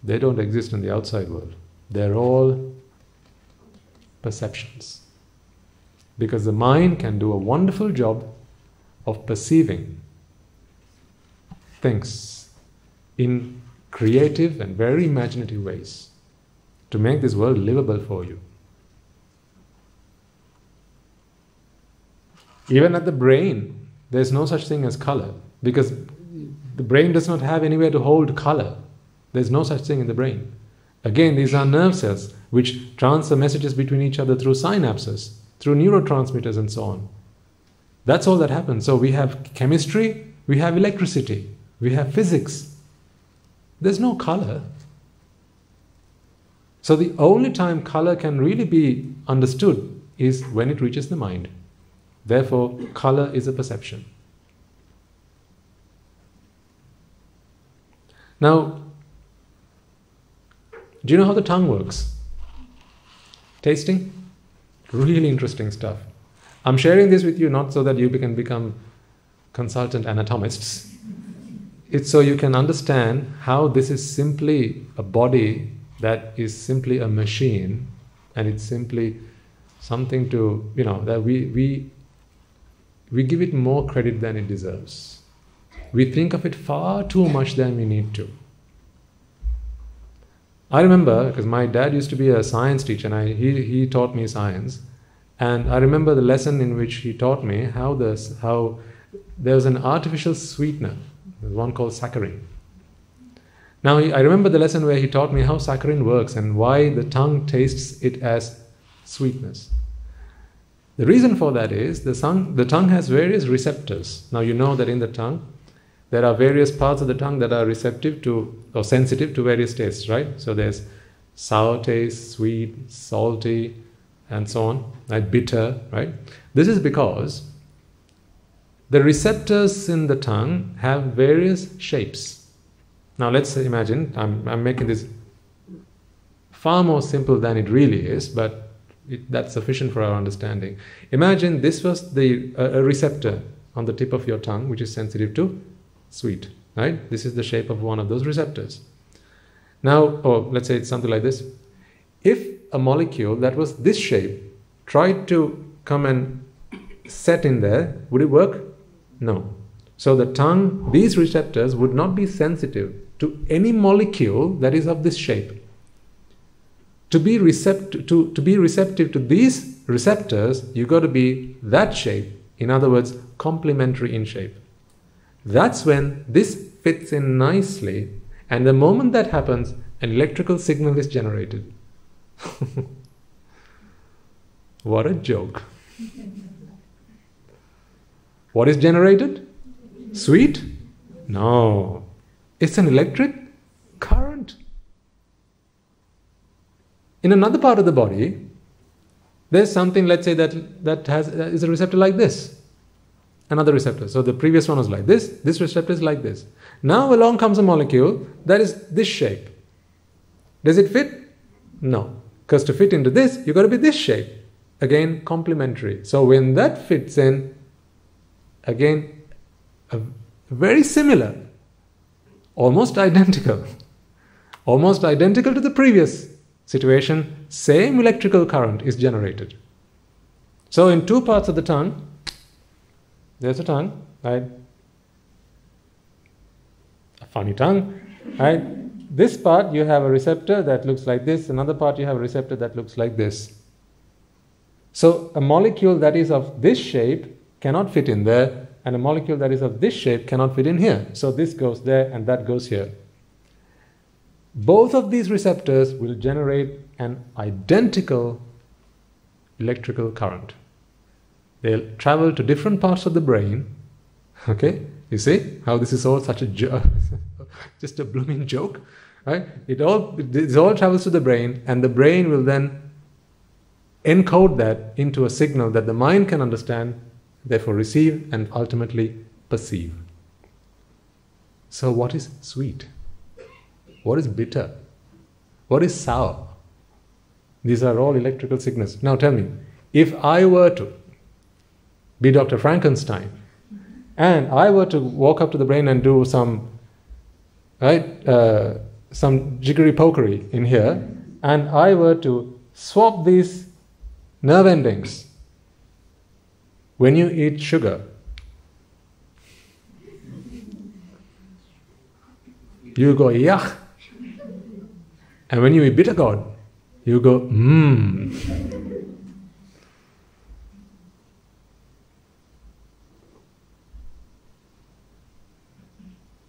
they don't exist in the outside world. They're all perceptions. Because the mind can do a wonderful job of perceiving things in creative and very imaginative ways to make this world livable for you. Even at the brain, there's no such thing as color, because the brain does not have anywhere to hold color. There's no such thing in the brain. Again, these are nerve cells which transfer messages between each other through synapses, through neurotransmitters and so on. That's all that happens. So we have chemistry, we have electricity, we have physics. There's no color. So the only time color can really be understood is when it reaches the mind. Therefore, color is a perception. Now, do you know how the tongue works? Tasting? Really interesting stuff. I'm sharing this with you not so that you can become consultant anatomists. It's so you can understand how this is simply a body that is simply a machine, and it's simply something to, that we give it more credit than it deserves. We think of it far too much than we need to. I remember, because my dad used to be a science teacher, and he taught me science, and I remember the lesson in which he taught me how there was an artificial sweetener. There's one called saccharin. Now, I remember the lesson where he taught me how saccharin works and why the tongue tastes it as sweetness. The reason for that is the tongue has various receptors. Now, you know that in the tongue, there are various parts of the tongue that are receptive to or sensitive to various tastes, right? So there's sour taste, sweet, salty, and so on, right? Bitter, right? This is because the receptors in the tongue have various shapes. Now let's imagine, I'm making this far more simple than it really is, but that's sufficient for our understanding. Imagine this was a receptor on the tip of your tongue which is sensitive to sweet, right? This is the shape of one of those receptors. Now, let's say it's something like this. If a molecule that was this shape tried to come and set in there, would it work? No. So the tongue, these receptors would not be sensitive to any molecule that is of this shape. To be receptive to these receptors, you've got to be that shape. In other words, complementary in shape. That's when this fits in nicely, and the moment that happens, an electrical signal is generated. What a joke. What is generated? Sweet? No. It's an electric current. In another part of the body, there's something, let's say, that is a receptor like this. Another receptor. So the previous one was like this receptor is like this. Now along comes a molecule that is this shape. Does it fit? No. Because to fit into this, you've got to be this shape. Again, complementary. So when that fits in, again, very similar, almost identical to the previous situation, same electrical current is generated. So in two parts of the tongue, there's a tongue, right? A funny tongue, right? This part you have a receptor that looks like this, another part you have a receptor that looks like this. So a molecule that is of this shape cannot fit in there, and a molecule that is of this shape cannot fit in here. So this goes there and that goes here. Both of these receptors will generate an identical electrical current. They'll travel to different parts of the brain. Okay? You see how this is all such a just a blooming joke, right? It all travels to the brain, and the brain will then encode that into a signal that the mind can understand, therefore receive, and ultimately perceive. So what is sweet? What is bitter? What is sour? These are all electrical signals. Now tell me, if I were to be Dr. Frankenstein, and I were to walk up to the brain and do some jiggery-pokery in here, and I were to swap these nerve endings. When you eat sugar, you go yuck, and when you eat bitter gourd, you go mmm.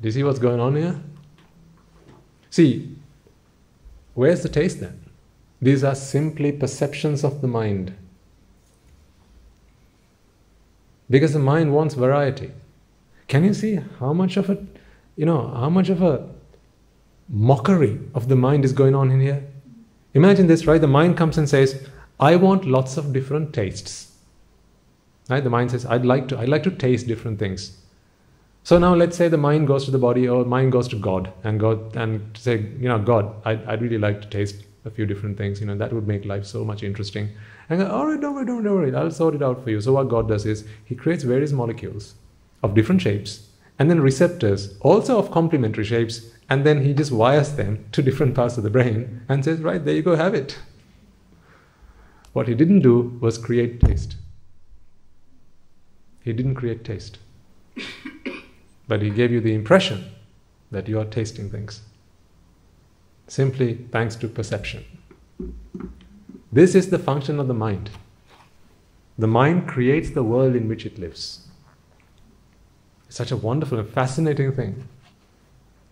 Do you see what's going on here? See, where's the taste then? These are simply perceptions of the mind. Because the mind wants variety. Can you see how much of a mockery of the mind is going on in here? Imagine this, right? The mind comes and says, I want lots of different tastes. Right? The mind says, I'd like to taste different things. So now let's say the mind goes to the body, or mind goes to God, and say, God, I'd really like to taste a few different things, that would make life so much interesting. And go, all right, don't worry, I'll sort it out for you. So what God does is, He creates various molecules of different shapes, and then receptors, also of complementary shapes, and then He just wires them to different parts of the brain, and says, right, there you go, have it. What He didn't do was create taste. He didn't create taste. But He gave you the impression that you are tasting things, simply thanks to perception. This is the function of the mind. The mind creates the world in which it lives. It's such a wonderful and fascinating thing.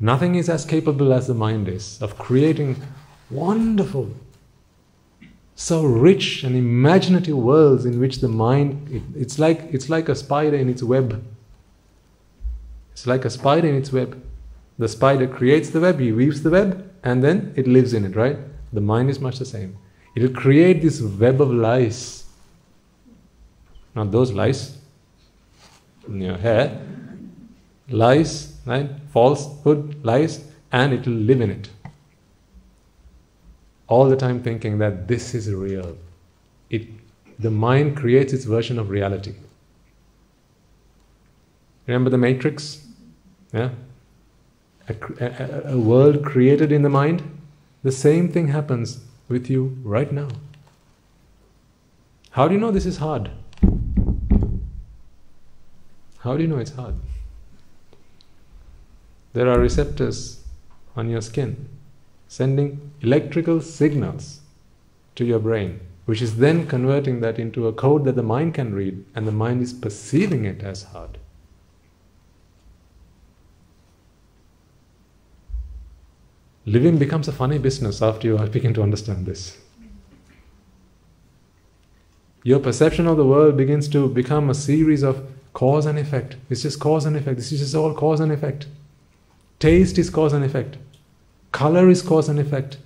Nothing is as capable as the mind is of creating wonderful, so rich and imaginative worlds in which the mind, it's like a spider in its web. It's like a spider in its web. The spider creates the web, he weaves the web, and then it lives in it, right? The mind is much the same. It will create this web of lies. Not those lies in your hair. Lies, right? Falsehood, lies, and it will live in it. All the time thinking that this is real. The mind creates its version of reality. Remember the Matrix? Yeah? A world created in the mind. The same thing happens with you right now. How do you know this is hard? How do you know it's hard? There are receptors on your skin sending electrical signals to your brain, which is then converting that into a code that the mind can read, and the mind is perceiving it as hard. Living becomes a funny business after you begin to understand this. Your perception of the world begins to become a series of cause and effect. It's just cause and effect. This is just all cause and effect. Taste is cause and effect. Color is cause and effect.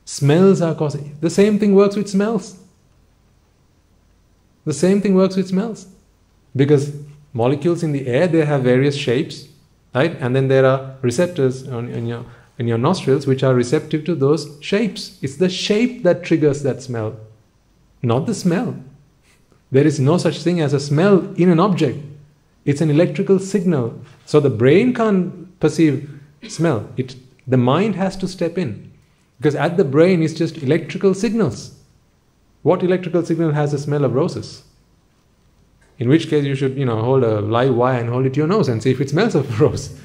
Smells are cause. The same thing works with smells. The same thing works with smells. Because molecules in the air, they have various shapes, right? And then there are receptors in your nostrils which are receptive to those shapes. It's the shape that triggers that smell, not the smell. There is no such thing as a smell in an object. It's an electrical signal. So the brain can't perceive smell. The mind has to step in. Because at the brain is just electrical signals. What electrical signal has the smell of roses? In which case you should, hold a live wire and hold it to your nose and see if it smells of rose.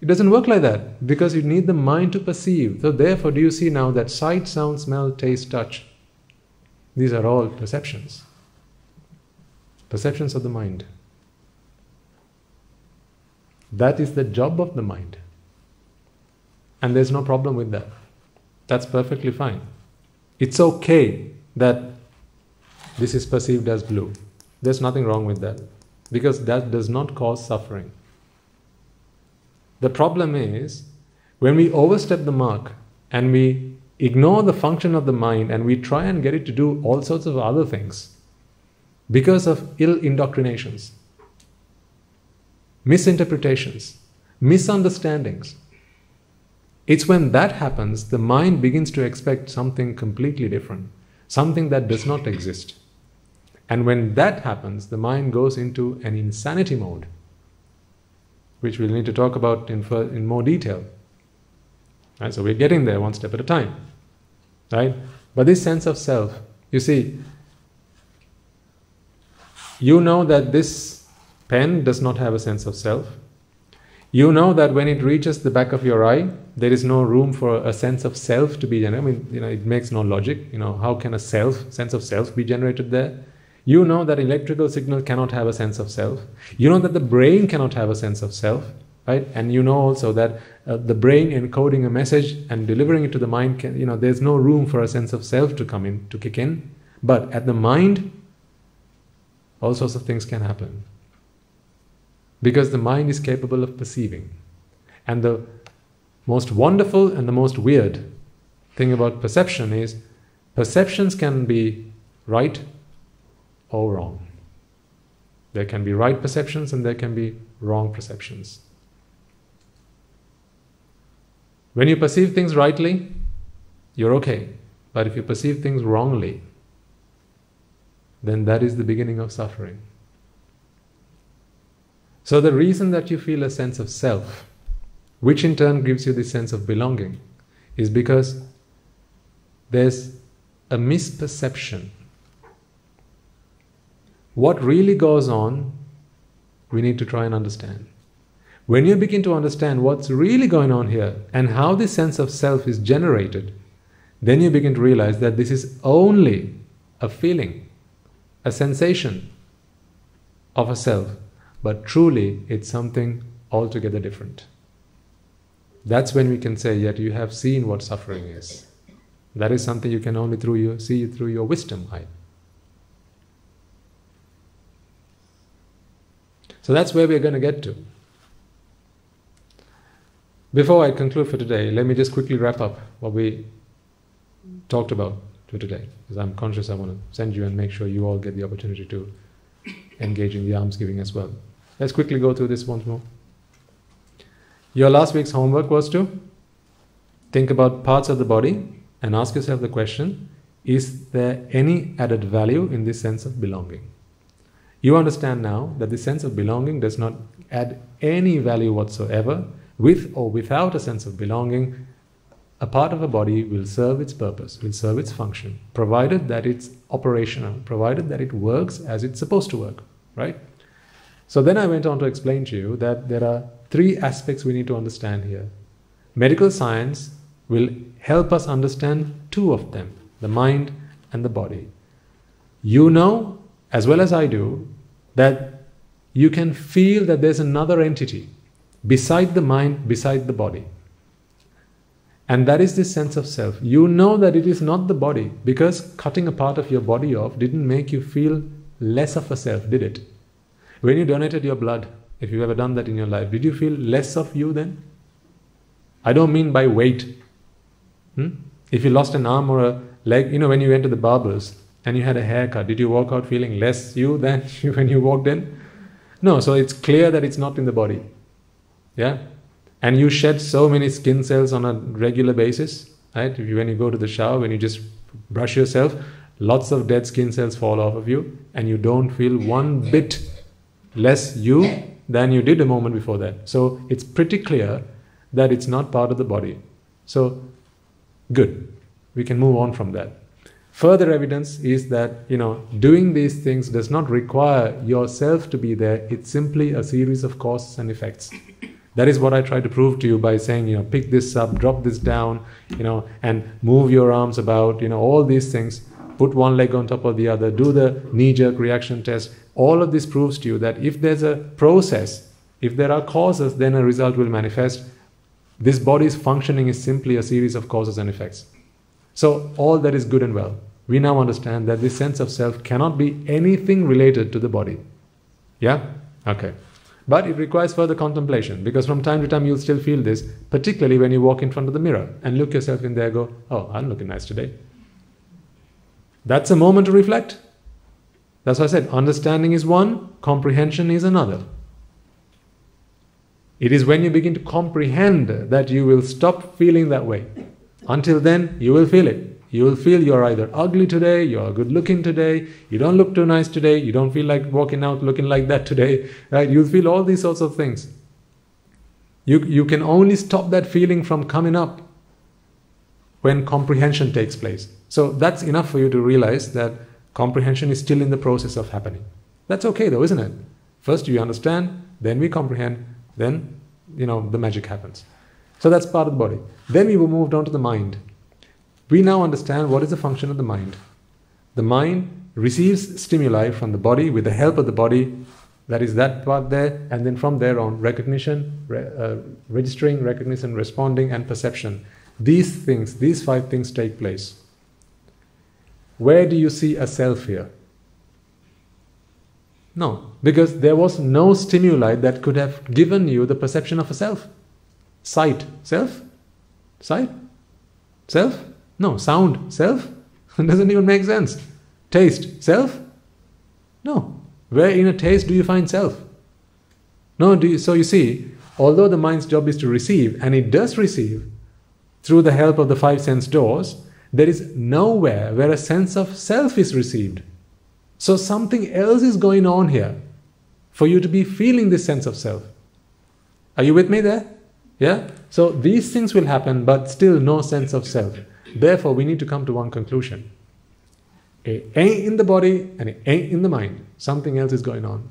It doesn't work like that, because you need the mind to perceive. So therefore, do you see now that sight, sound, smell, taste, touch, these are all perceptions. Perceptions of the mind. That is the job of the mind. And there's no problem with that. That's perfectly fine. It's okay that this is perceived as blue. There's nothing wrong with that, because that does not cause suffering. The problem is when we overstep the mark and we ignore the function of the mind and we try and get it to do all sorts of other things because of ill indoctrinations, misinterpretations, misunderstandings. It's when that happens, the mind begins to expect something completely different, something that does not exist. And when that happens, the mind goes into an insanity mode, which we'll need to talk about in more detail. Right? So we're getting there one step at a time. Right? But this sense of self, you see, you know that this pen does not have a sense of self. You know that when it reaches the back of your eye, there is no room for a sense of self to be generated. It makes no logic. How can a sense of self be generated there? You know that electrical signal cannot have a sense of self. You know that the brain cannot have a sense of self, right? And you know also that the brain encoding a message and delivering it to the mind, there's no room for a sense of self to come in, to kick in. But at the mind, all sorts of things can happen. Because the mind is capable of perceiving. And the most wonderful and the most weird thing about perception is, perceptions can be right or wrong. There can be right perceptions and there can be wrong perceptions. When you perceive things rightly, you're okay. But if you perceive things wrongly, then that is the beginning of suffering. So the reason that you feel a sense of self, which in turn gives you the sense of belonging, is because there's a misperception. What really goes on, we need to try and understand. When you begin to understand what's really going on here and how this sense of self is generated, then you begin to realize that this is only a feeling, a sensation of a self, but truly it's something altogether different. That's when we can say, yet you have seen what suffering is. That is something you can only see through your wisdom eye. So that's where we're going to get to. Before I conclude for today, let me just quickly wrap up what we talked about for today, because I'm conscious I want to send you and make sure you all get the opportunity to engage in the almsgiving as well. Let's quickly go through this once more. Your last week's homework was to think about parts of the body and ask yourself the question, is there any added value in this sense of belonging? You understand now that the sense of belonging does not add any value whatsoever. With or without a sense of belonging, a part of a body will serve its purpose, will serve its function, provided that it's operational, provided that it works as it's supposed to work, right? So then I went on to explain to you that there are three aspects we need to understand here. Medical science will help us understand two of them, the mind and the body. You know, as well as I do, that you can feel that there's another entity beside the mind, beside the body. And that is this sense of self. You know that it is not the body, because cutting a part of your body off didn't make you feel less of a self, did it? When you donated your blood, if you've ever done that in your life, did you feel less of you then? I don't mean by weight. If you lost an arm or a leg, when you went to the barber's and you had a haircut, did you walk out feeling less you than when you walked in? No, so it's clear that it's not in the body. Yeah? And you shed so many skin cells on a regular basis, right? When you go to the shower, when you just brush yourself, lots of dead skin cells fall off of you, and you don't feel one bit less you than you did a moment before that. So it's pretty clear that it's not part of the body. So, good. We can move on from that. Further evidence is that, doing these things does not require yourself to be there. It's simply a series of causes and effects. That is what I try to prove to you by saying, pick this up, drop this down, and move your arms about, all these things. Put one leg on top of the other, do the knee-jerk reaction test. All of this proves to you that if there's a process, if there are causes, then a result will manifest. This body's functioning is simply a series of causes and effects. So all that is good and well. We now understand that this sense of self cannot be anything related to the body. Yeah? Okay. But it requires further contemplation, because from time to time you'll still feel this, particularly when you walk in front of the mirror and look yourself in there and go, oh, I'm looking nice today. That's a moment to reflect. That's why I said understanding is one, comprehension is another. It is when you begin to comprehend that you will stop feeling that way. Until then, you will feel it. You will feel you're either ugly today, you're good looking today, you don't look too nice today, you don't feel like walking out looking like that today, right? You'll feel all these sorts of things. You can only stop that feeling from coming up when comprehension takes place. So that's enough for you to realize that comprehension is still in the process of happening. That's okay though, isn't it? First we understand, then we comprehend, then, the magic happens. So that's part of the body. Then we will move on to the mind. We now understand what is the function of the mind. The mind receives stimuli from the body with the help of the body, that is that part there, and then from there on, recognition, registering, recognition, responding, and perception. These things, these 5 things take place. Where do you see a self here? No, because there was no stimuli that could have given you the perception of a self. Sight, self? Sight? Self? No. Sound, self? It doesn't even make sense. Taste, self? No. Where in a taste do you find self? No, so you see, although the mind's job is to receive, and it does receive through the help of the 5 sense doors, there is nowhere where a sense of self is received. So something else is going on here for you to be feeling this sense of self. Are you with me there? Yeah? So these things will happen, but still no sense of self. Therefore, we need to come to one conclusion. It ain't in the body and it ain't in the mind. Something else is going on.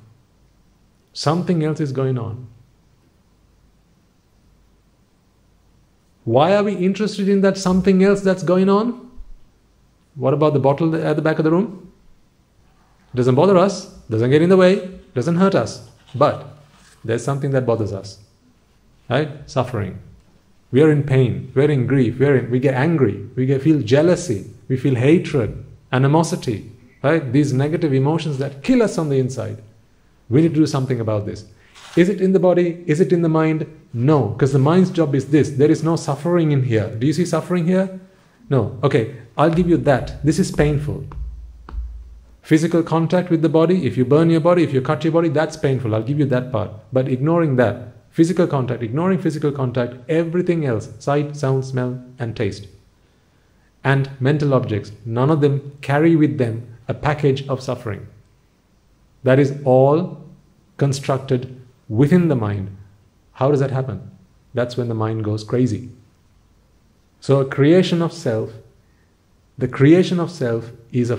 Something else is going on. Why are we interested in that something else that's going on? What about the bottle at the back of the room? Doesn't bother us, doesn't get in the way, doesn't hurt us. But there's something that bothers us. Right? Suffering. We are in pain, we're in grief, we get angry, feel jealousy, we feel hatred, animosity. Right? These negative emotions that kill us on the inside. We need to do something about this. Is it in the body? Is it in the mind? No, because the mind's job is this. There is no suffering in here. Do you see suffering here? No. Okay, I'll give you that. This is painful. Physical contact with the body, if you burn your body, if you cut your body, that's painful. I'll give you that part. But ignoring that, ignoring physical contact, everything else, sight, sound, smell, and taste, and mental objects, none of them carry with them a package of suffering. That is all constructed within the mind. How does that happen? That's when the mind goes crazy. So a creation of self, the creation of self is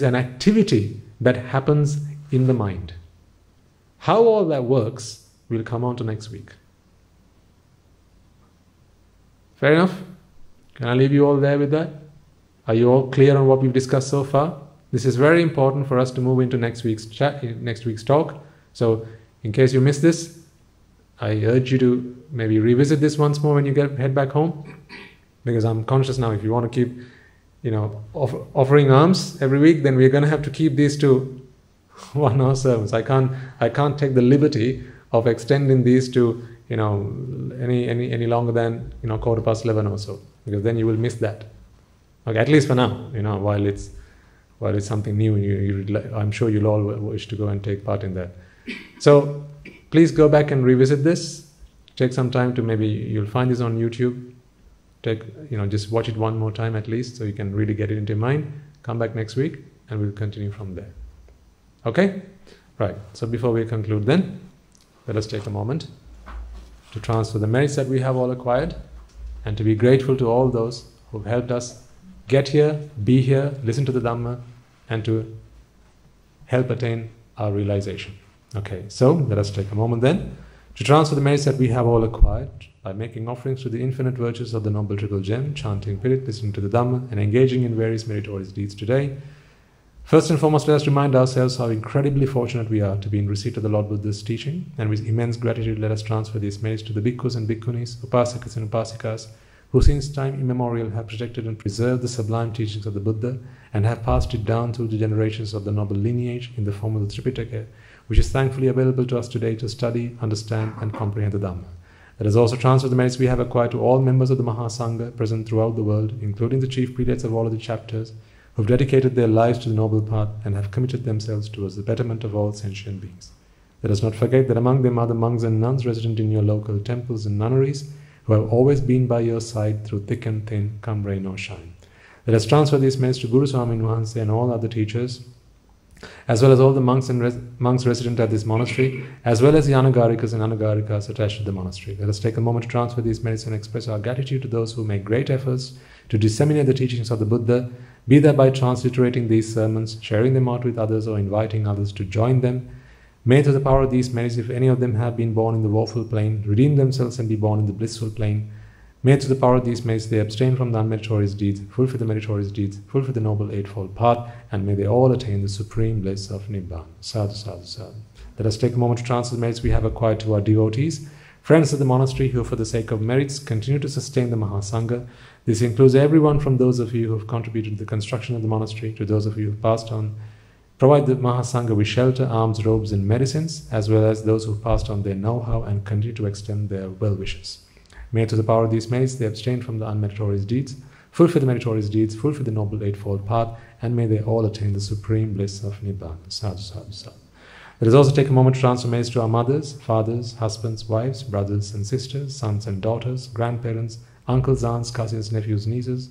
an activity that happens in the mind. How all that works, we'll come on to next week. Fair enough? Can I leave you all there with that? Are you all clear on what we've discussed so far? This is very important for us to move into next week's talk. So, in case you missed this, I urge you to maybe revisit this once more when you head back home, because I'm conscious now. If you want to keep, offering alms every week, then we're going to have to keep these to 1 hour sermons. I can't take the liberty of extending these to any longer than 11:15 or so, because then you will miss that. Okay, at least for now. While it's something new, I'm sure you'll all wish to go and take part in that. So please go back and revisit this. Take some time to, maybe you'll find this on YouTube. Just watch it one more time at least, so you can really get it into your mind. Come back next week and we'll continue from there. Okay? Right. So before we conclude then, let us take a moment to transfer the merits that we have all acquired and to be grateful to all those who've helped us get here, be here, listen to the Dhamma, and to help attain our realization. Okay, so let us take a moment then to transfer the merits that we have all acquired by making offerings to the infinite virtues of the Noble Triple Gem, chanting Pirit, listening to the Dhamma, and engaging in various meritorious deeds today. First and foremost, let us remind ourselves how incredibly fortunate we are to be in receipt of the Lord Buddha's teaching, and with immense gratitude let us transfer these merits to the bhikkhus and bhikkhunis, upasakas and upasikas, who since time immemorial have protected and preserved the sublime teachings of the Buddha and have passed it down through the generations of the noble lineage in the form of the Tripitaka, which is thankfully available to us today to study, understand and comprehend the Dhamma. Let us also transfer the merits we have acquired to all members of the Mahasangha present throughout the world, including the chief prelates of all of the chapters, who have dedicated their lives to the noble path and have committed themselves towards the betterment of all sentient beings. Let us not forget that among them are the monks and nuns resident in your local temples and nunneries, who have always been by your side through thick and thin, come rain or shine. Let us transfer these merits to Guru Swamin Wahanse and all other teachers, as well as all the monks resident at this monastery, as well as the anagarikas and anagarikas attached to the monastery. Let us take a moment to transfer these merits and express our gratitude to those who make great efforts to disseminate the teachings of the Buddha, be that by transliterating these sermons, sharing them out with others, or inviting others to join them. May through the power of these merits, if any of them have been born in the woeful plane, redeem themselves and be born in the blissful plane. May through the power of these merits they abstain from the unmeritorious deeds, fulfill the meritorious deeds, fulfill the noble eightfold path, and may they all attain the supreme bliss of Nibbana. Sadhu, sadhu, sadhu. Let us take a moment to transfer the merits we have acquired to our devotees, friends of the monastery who for the sake of merits continue to sustain the Mahasangha. This includes everyone from those of you who have contributed to the construction of the monastery, to those of you who have passed on. Provide the Mahasangha with shelter, alms, robes and medicines, as well as those who passed on their know-how and continue to extend their well wishes. May through the power of these merits they abstain from the unmeritorious deeds, fulfill the meritorious deeds, fulfill the Noble Eightfold Path, and may they all attain the supreme bliss of Nibbana. Sadhu, sadhu, sadhu. Let us also take a moment to transfer messages to our mothers, fathers, husbands, wives, brothers and sisters, sons and daughters, grandparents, uncles, aunts, cousins, nephews, nieces,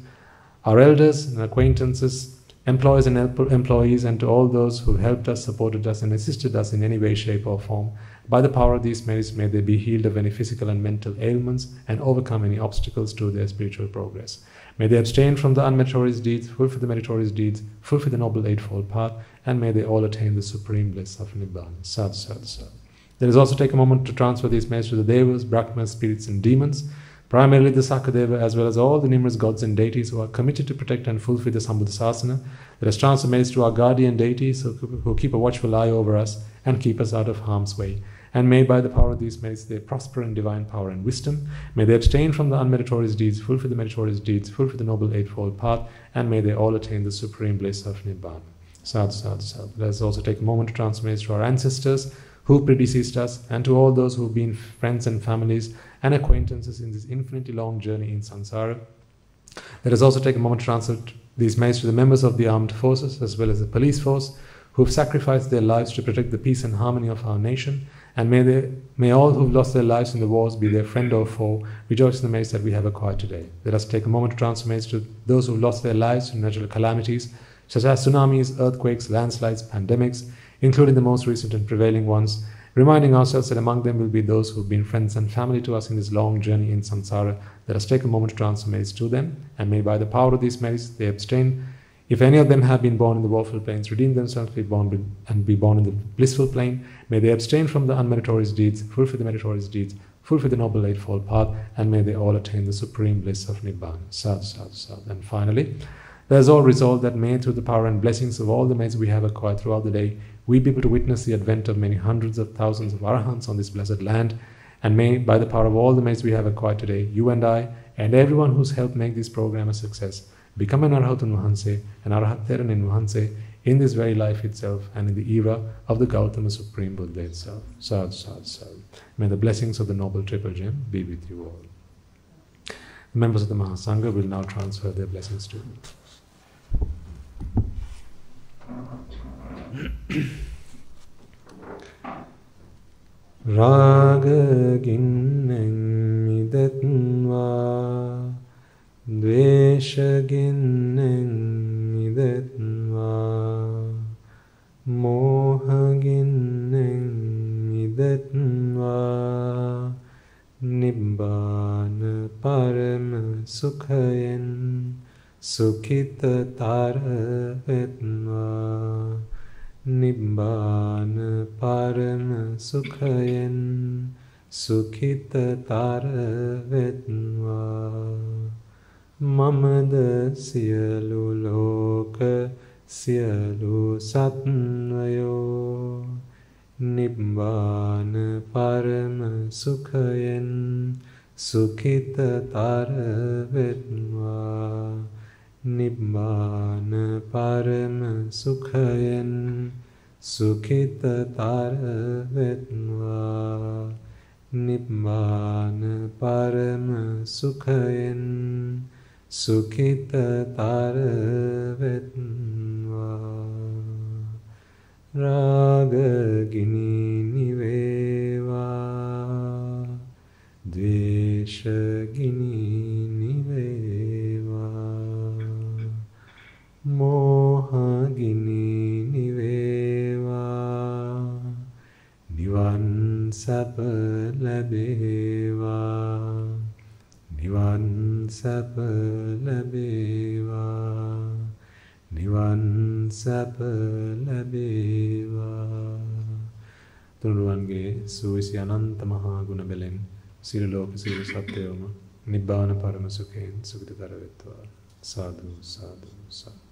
our elders and acquaintances, employers and employees, and to all those who helped us, supported us, and assisted us in any way, shape, or form. By the power of these merits, may they be healed of any physical and mental ailments and overcome any obstacles to their spiritual progress. May they abstain from the unmeritorious deeds, fulfill the meritorious deeds, fulfill the Noble Eightfold Path, and may they all attain the supreme bliss of Nibbana. Sadhu, sadhu, sadhu. Let us also take a moment to transfer these messages to the Devas, Brahmas, spirits, and demons, primarily the Sakadeva, as well as all the numerous gods and deities who are committed to protect and fulfill the Sambuddhasasana. Let us transfer messages to our guardian deities who keep a watchful eye over us and keep us out of harm's way. And may by the power of these merits they prosper in divine power and wisdom. May they abstain from the unmeritorious deeds, fulfill the meritorious deeds, fulfill the Noble Eightfold Path, and may they all attain the supreme bliss of Nibbana. Sadhu, sadhu, sadhu. Let us also take a moment to transfer messages to our ancestors who predeceased us, and to all those who have been friends and families and acquaintances in this infinitely long journey in samsara. Let us also take a moment to transfer these messages to the members of the armed forces as well as the police force who have sacrificed their lives to protect the peace and harmony of our nation. And may all who have lost their lives in the wars, be their friend or foe, rejoice in the merits that we have acquired today. Let us take a moment to transfer messages to those who have lost their lives in natural calamities such as tsunamis, earthquakes, landslides, pandemics, including the most recent and prevailing ones, reminding ourselves that among them will be those who have been friends and family to us in this long journey in samsara. Let us take a moment to transfer merits to them, and may by the power of these merits they abstain. If any of them have been born in the woeful plains, redeem themselves be born in the blissful plane, may they abstain from the unmeritorious deeds, fulfill the meritorious deeds, fulfill the Noble Eightfold Path, and may they all attain the supreme bliss of Nibbana. Sadhu, sadhu, sadhu. And finally, let us all resolve that may, through the power and blessings of all the merits we have acquired throughout the day, we be able to witness the advent of many hundreds of thousands of arahants on this blessed land, and may, by the power of all the merits we have acquired today, you and I, and everyone who's helped make this program a success, become an Arahatun Vahanse, an Arahatheran in Vahanse, in this very life itself, and in the era of the Gautama Supreme Buddha itself. Sadhu, sadhu, sadhu. May the blessings of the Noble Triple Gem be with you all. The members of the Mahasangha will now transfer their blessings to you. Raga ginneng midetva, dvesha ginneng midetva, moha ginneng midetva, nibbana parama sukhayen, sukhita tara vetva. Nibbana parama sukhayen, sukhita tara vetva. Mamada siyalu loka siyalu satvayo, nibbana parama sukhayen, sukhita tara vetva. Nibbana parama sukhayen, sukhita tara vetva. Nibbana parama sukhayen, sukhita tara vetva. Raga gini niveva, dvesha gini niveva, moha gini niveva, nivan sapa labeva, nivan sapa labeva, nivan sapa labeva. Tunuruwange suvisi ananta maha guna belen, siru loka siru satyoma, nibbana parama sukhen, sukita tara vetva. Sadhu, sadhu, sadhu.